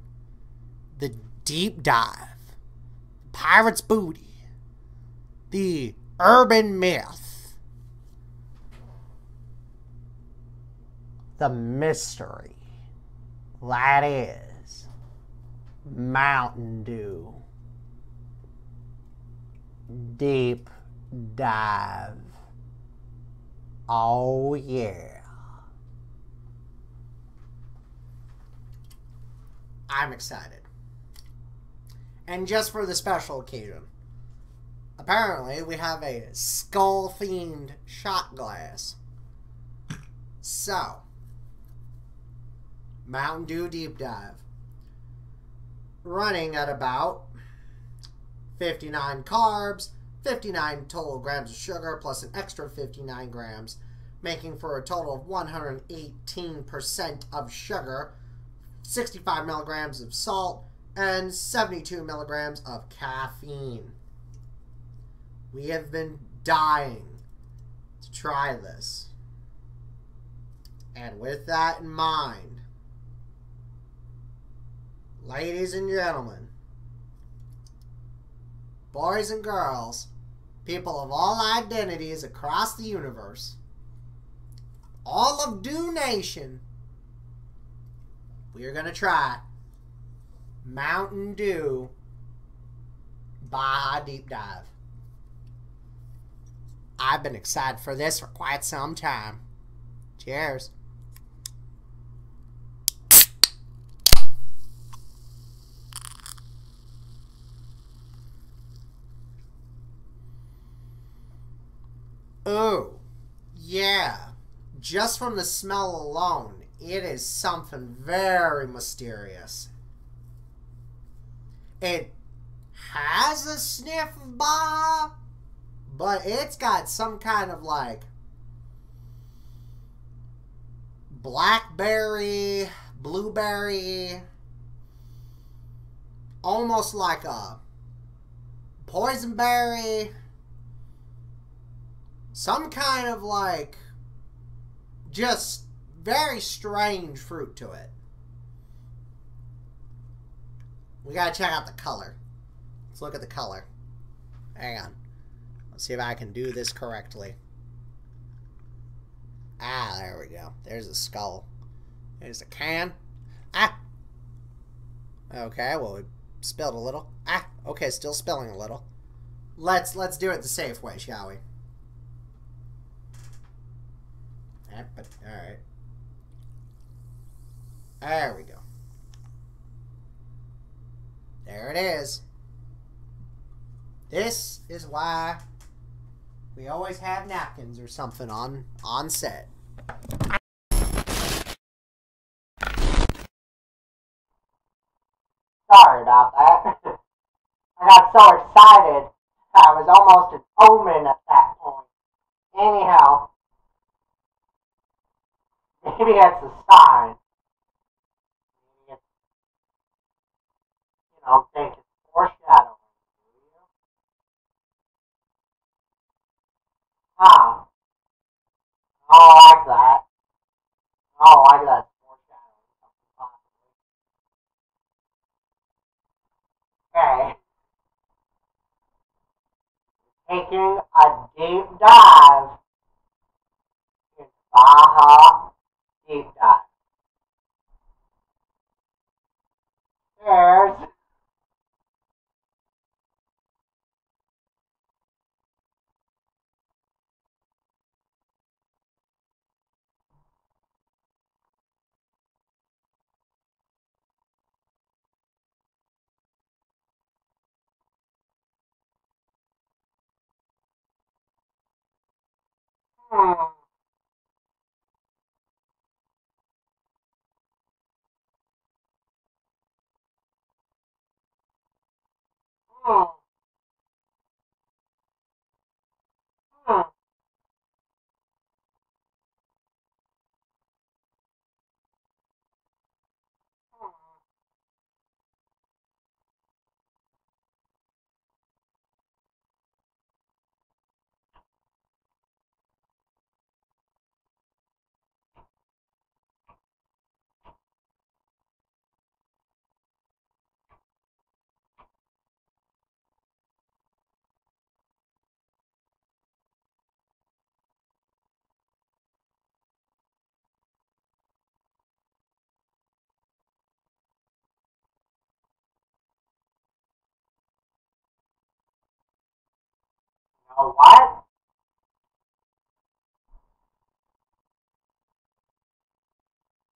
the deep dive, pirate's booty, the urban myth, the mystery that is Mountain Dew Deep Dive. Oh yeah. I'm excited. And just for the special occasion, apparently we have a skull-themed shot glass. So, Mountain Dew Deep Dive, running at about 59 carbs, 59 total grams of sugar, plus an extra 59 grams, making for a total of 118% of sugar, 65 milligrams of salt, and 72 milligrams of caffeine. We have been dying to try this. And with that in mind, ladies and gentlemen, boys and girls, people of all identities across the universe, all of Dew Nation, we are going to try Mountain Dew Baja Deep Dive. I've been excited for this for quite some time. Cheers. Oh, yeah. Just from the smell alone, it is something very mysterious. It has a sniff of Baja, but it's got some kind of like blackberry, blueberry, almost like a poisonberry, some kind of like just very strange fruit to it. We gotta check out the color. Let's look at the color. Hang on. Let's see if I can do this correctly. Ah, there we go. There's a skull. There's a can. Ah! Okay, well, we spilled a little. Ah! Okay, still spilling a little. Let's do it the safe way, shall we? Alright. There we go. There it is. This is why we always have napkins or something on set. Sorry about that. I got so excited, I was almost an omen at that point. Anyhow, maybe that's a sign. Maybe it's, think it's foreshadowing. Ah, I don't like that. I don't like that foreshadowing. Okay. Taking a deep dive in Baja Deep Dive. Cheers. Hmm. Hmm. Hmm. A what?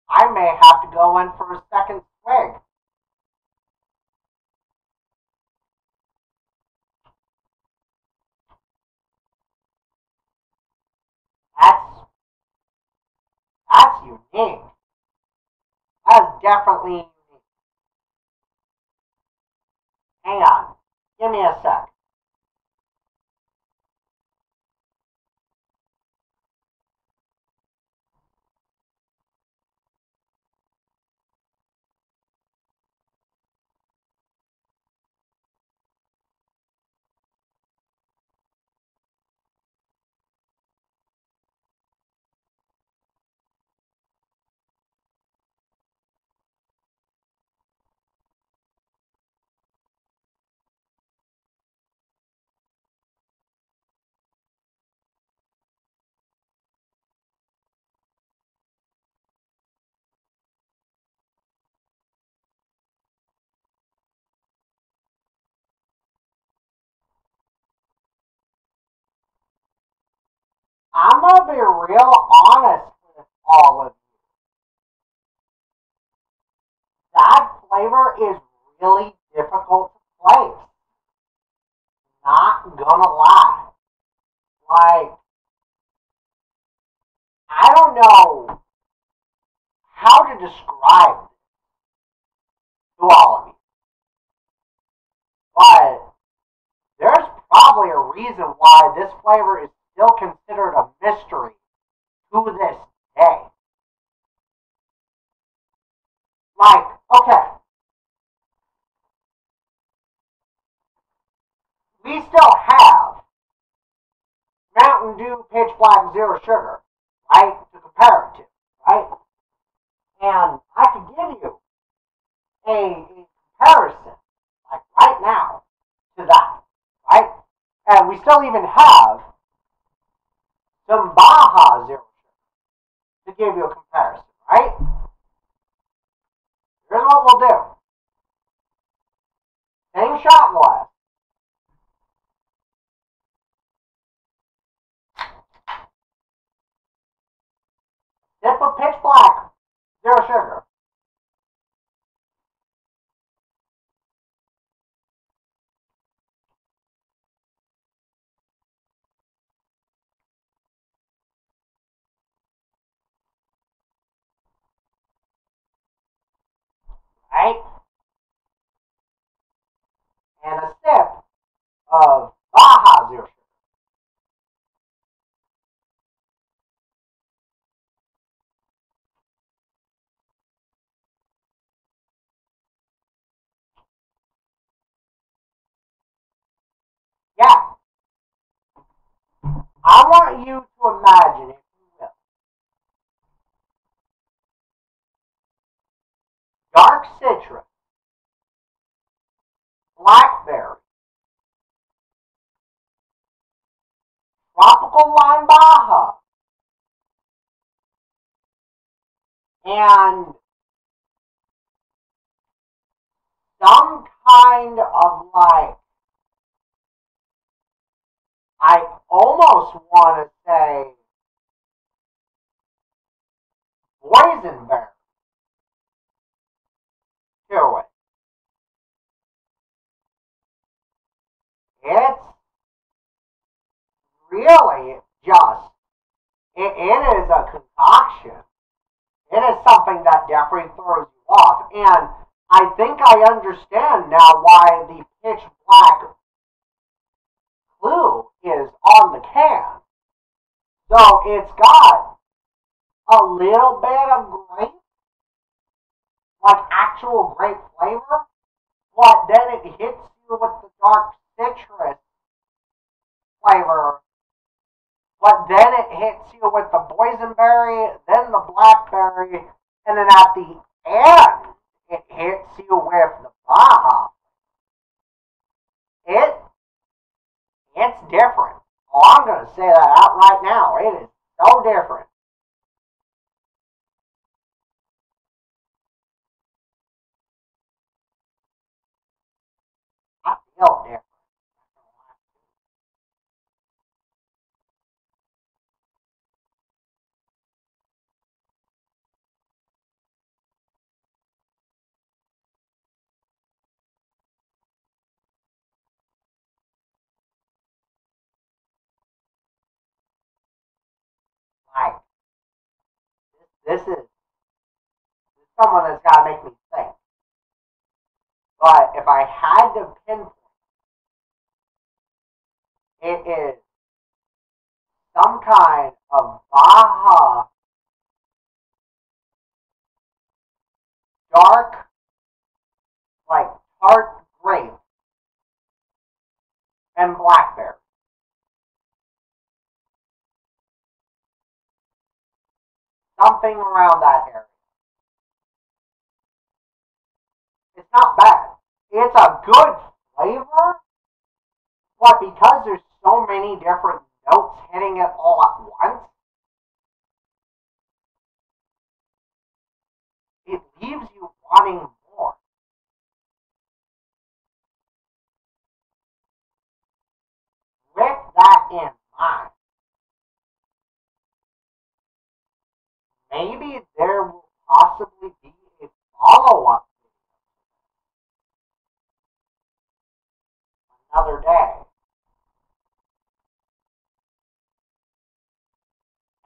I may have to go in for a second swig. That's unique. That's definitely unique. Hang on. Give me a sec. I'm going to be real honest with all of you. That flavor is really difficult to place. Not gonna lie. Like, I don't know how to describe this to all of you. But there's probably a reason why this flavor is still considered a mystery to this day. Like, okay, we still have Mountain Dew Pitch Black Zero Sugar, right, to compare it to, right? And I could give you a comparison, like right now, to that, right? And we still even have some Baja Zero Sugar to give you a comparison, right? Here's what we'll do. Same shot glass. Sip of Pitch Black Zero Sugar. Right? And a sip of Baja Zero Sugar. Yeah. I want you to imagine, if you will, dark citrus, blackberry, tropical lime Baja, and some kind of like, I almost want to say boysenberry to it. It's really just, it is a concoction. It is something that definitely throws you off. And I think I understand now why the pitch black clue is on the can. So it's got a little bit of grape, like actual grape flavor, but then it hits you with the dark citrus flavor, but then it hits you with the boysenberry, then the blackberry, and then at the end, it hits you with the Baja. It's different. Oh, I'm going to say that out right now. It is so different. I feel different. Like, this is someone that's got to make me think. But if I had to pinpoint, it is some kind of Baja dark, like tart grape and blackberry. Something around that area. It's not bad. It's a good flavor, but because there's so many different notes hitting it all at once, it leaves you wanting more. With that in mind, maybe there will possibly be a follow-up another day.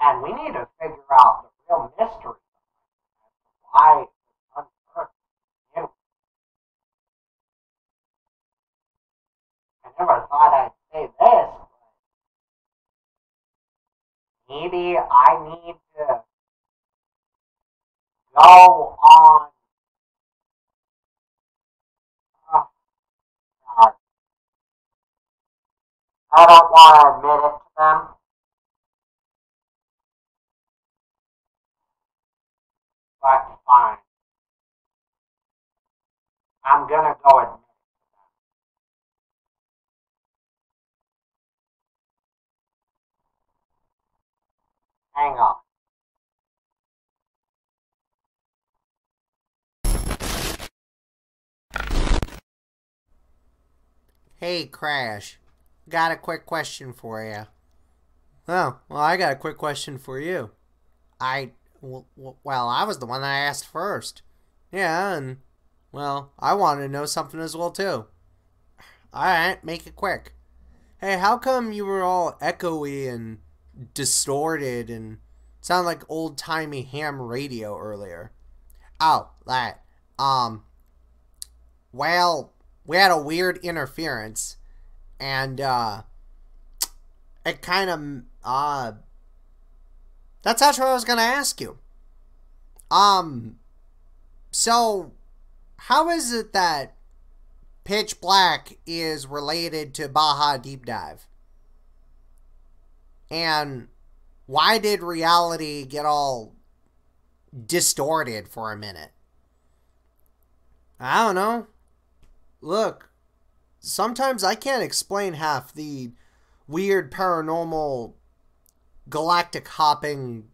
And we need to figure out the real mystery as to why it's unearthed. I never thought I'd say this, but maybe I need to go on. Oh, God. I don't want to admit it to them. But fine. I'm gonna go admit it to them. Hang on. Hey, Crash. Got a quick question for you. Oh, well, I got a quick question for you. Well, I was the one that I asked first. Yeah, and, well, I wanted to know something as well, too. Alright, make it quick. Hey, how come you were all echoey and distorted and sound like old-timey ham radio earlier? Oh, that. Well, we had a weird interference, and, it kind of, that's actually what I was going to ask you. So, how is it that Pitch Black is related to Baja Deep Dive? And why did reality get all distorted for a minute? I don't know. Look, sometimes I can't explain half the weird paranormal galactic hopping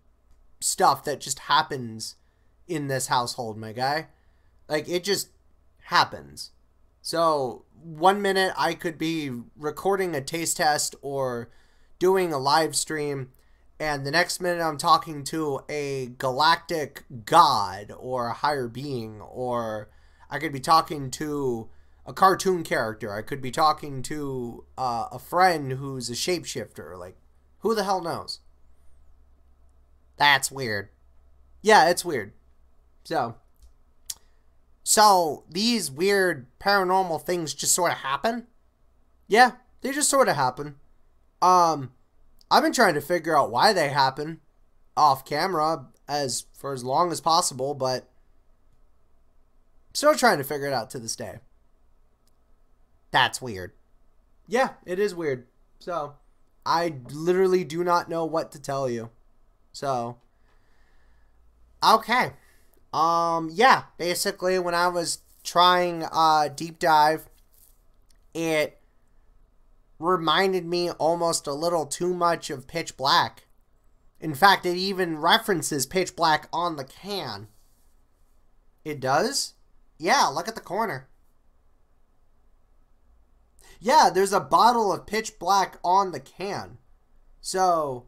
stuff that just happens in this household, my guy. Like, it just happens. So, one minute I could be recording a taste test or doing a live stream, and the next minute I'm talking to a galactic god or a higher being, or I could be talking to a cartoon character. I could be talking to a friend who's a shapeshifter. Like, who the hell knows? That's weird. Yeah, it's weird. So these weird paranormal things just sort of happen? Yeah, they just sort of happen. I've been trying to figure out why they happen off camera for as long as possible, but still trying to figure it out to this day. That's weird. Yeah, it is weird. So, I literally do not know what to tell you. So, okay. Yeah, basically when I was trying Deep Dive, it reminded me almost a little too much of Pitch Black. In fact, it even references Pitch Black on the can. It does? Yeah, look at the corner. Yeah, there's a bottle of Pitch Black on the can. So,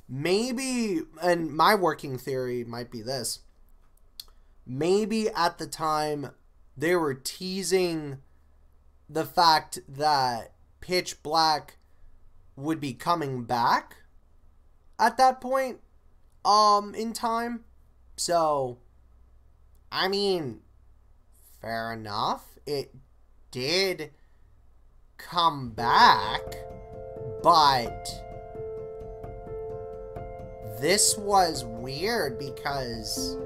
maybe, and my working theory might be this. Maybe at the time they were teasing the fact that Pitch Black would be coming back at that point. in time. So, I mean, fair enough. It did come back, but this was weird because,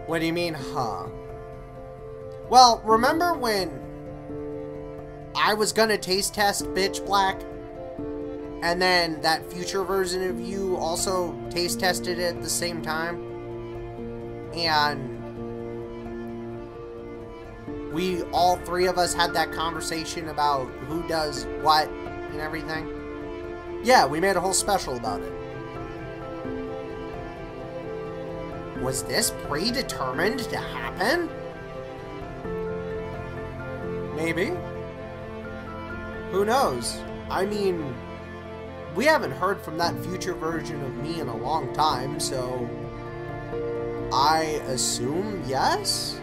What do you mean, Well, remember when I was gonna taste test Pitch Black, and then that future version of you also taste tested it at the same time? And we, all three of us, had that conversation about who does what and everything. Yeah, we made a whole special about it. Was this predetermined to happen? Maybe. Who knows? I mean, we haven't heard from that future version of me in a long time, so I assume yes?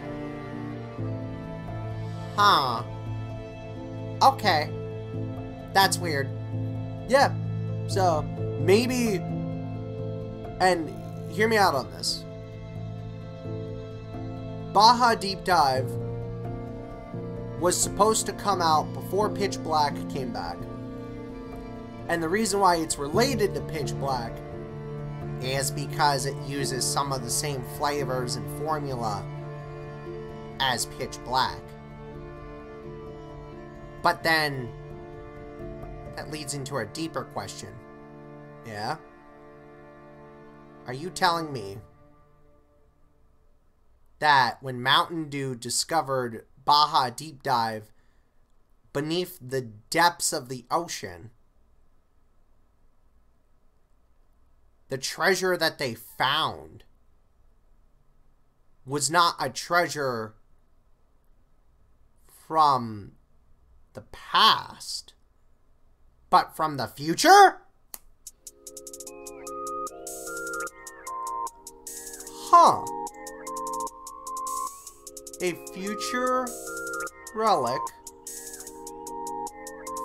Okay. That's weird. Yeah. So, maybe... And hear me out on this. Baja Deep Dive was supposed to come out before Pitch Black came back. And the reason why it's related to Pitch Black is because it uses some of the same flavors and formula as Pitch Black. But then, that leads into a deeper question. Yeah? Are you telling me that when Mountain Dew discovered Baja Deep Dive beneath the depths of the ocean, the treasure that they found was not a treasure from the past, but from the future? A future relic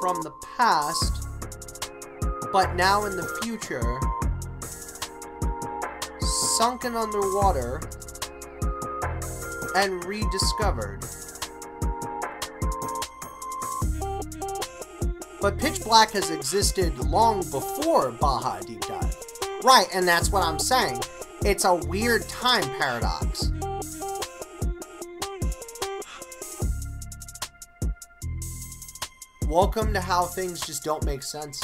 from the past, but now in the future, sunken underwater and rediscovered. But Pitch Black has existed long before Baja Deep Dive. Right, and that's what I'm saying. It's a weird time paradox. Welcome to how things just don't make sense.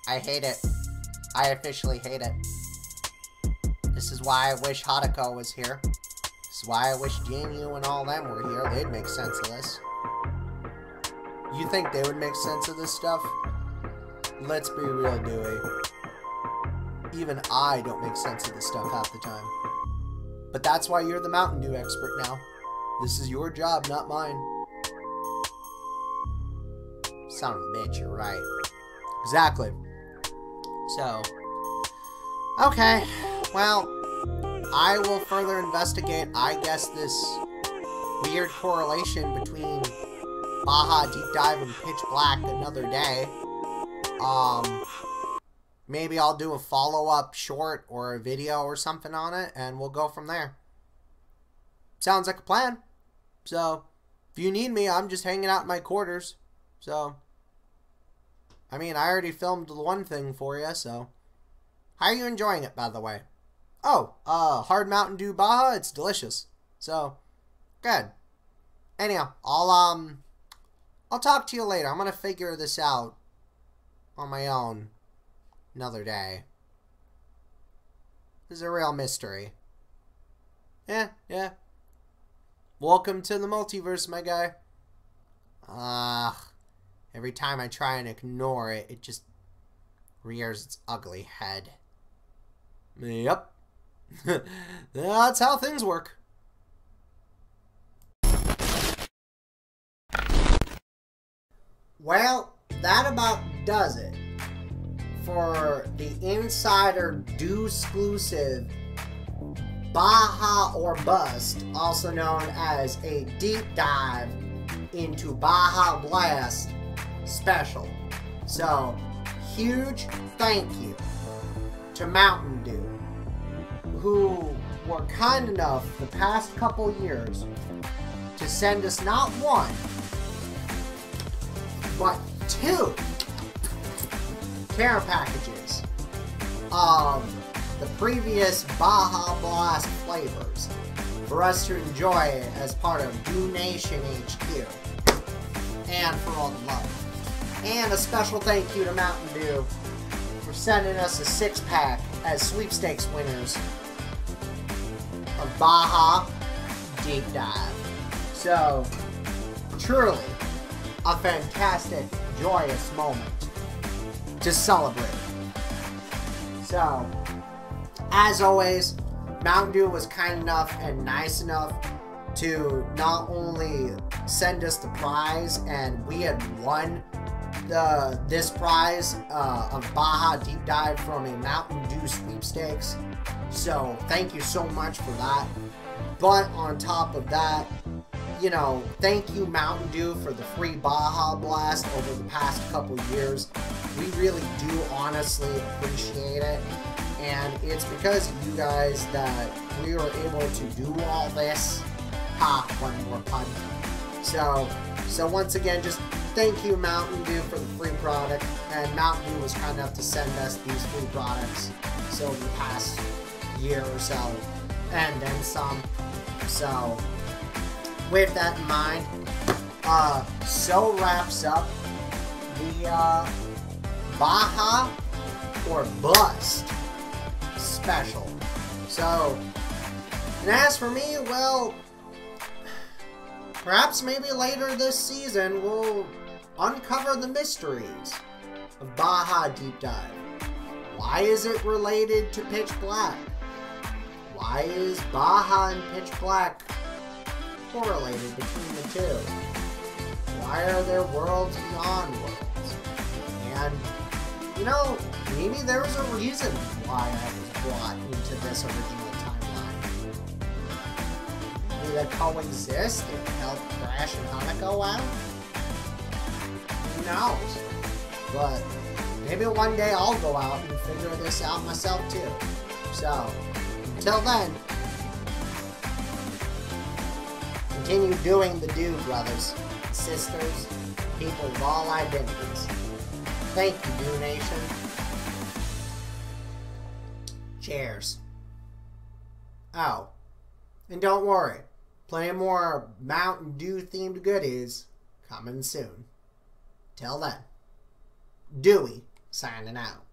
I hate it. I officially hate it. This is why I wish Hadako was here. This is why I wish JNU and all them were here. They'd make sense of this. You think they would make sense of this stuff? Let's be real, Dewey. Even I don't make sense of this stuff half the time. But that's why you're the Mountain Dew expert now. This is your job, not mine. Son of a bitch, you're right. Exactly. So, okay. Well, I will further investigate, I guess, this weird correlation between Baja Deep Dive and Pitch Black another day. Maybe I'll do a follow-up short or a video or something on it, and we'll go from there. Sounds like a plan. So, if you need me, I'm just hanging out in my quarters. So, I mean, I already filmed the one thing for you, so. How are you enjoying it, by the way? Oh, hard Mountain Dew Baja, it's delicious. So, good. Anyhow, I'll talk to you later. I'm gonna figure this out on my own another day. This is a real mystery. Yeah. Welcome to the multiverse, my guy. Every time I try and ignore it, it just rears its ugly head. Yep. That's how things work. Well, that about does it for the TheinsiderDEWclusive Baja Or Bust, also known as a deep dive into Baja Blast special. So, huge thank you to Mountain Dew, who were kind enough the past couple years to send us not one, but 2 care packages of the previous Baja Blast flavors for us to enjoy as part of Dew Nation HQ, and for all the love. And a special thank you to Mountain Dew for sending us a 6-pack as sweepstakes winners of Baja Deep Dive. So, truly a fantastic, joyous moment to celebrate. So, as always, Mountain Dew was kind enough and nice enough to not only send us the prize, and we had won this prize of Baja Deep Dive from a Mountain Dew sweepstakes. So thank you so much for that. But on top of that, you know, thank you Mountain Dew for the free Baja Blast over the past couple years. We really do honestly appreciate it. And it's because of you guys that we were able to do all this. Ha, one more pun. So once again, just thank you Mountain Dew for the free product. And Mountain Dew was kind enough to send us these free products so the past year or so, and then some. So with that in mind, so wraps up the Baja or Bust special. So, and as for me, well, perhaps maybe later this season we'll uncover the mysteries of Baja Deep Dive. Why is it related to Pitch Black? Why is Baja and Pitch Black correlated between the two? Why are there worlds beyond worlds? And, you know, maybe there was a reason why I was brought into this original timeline. Maybe they coexist and help Crash and Hanako out? Who knows? But maybe one day I'll go out and figure this out myself too. So, until then, continue doing the do, brothers and sisters, people of all identities. Thank you, Dew Nation. Cheers. Oh, and don't worry, plenty more Mountain Dew themed goodies coming soon. Till then, Dewey signing out.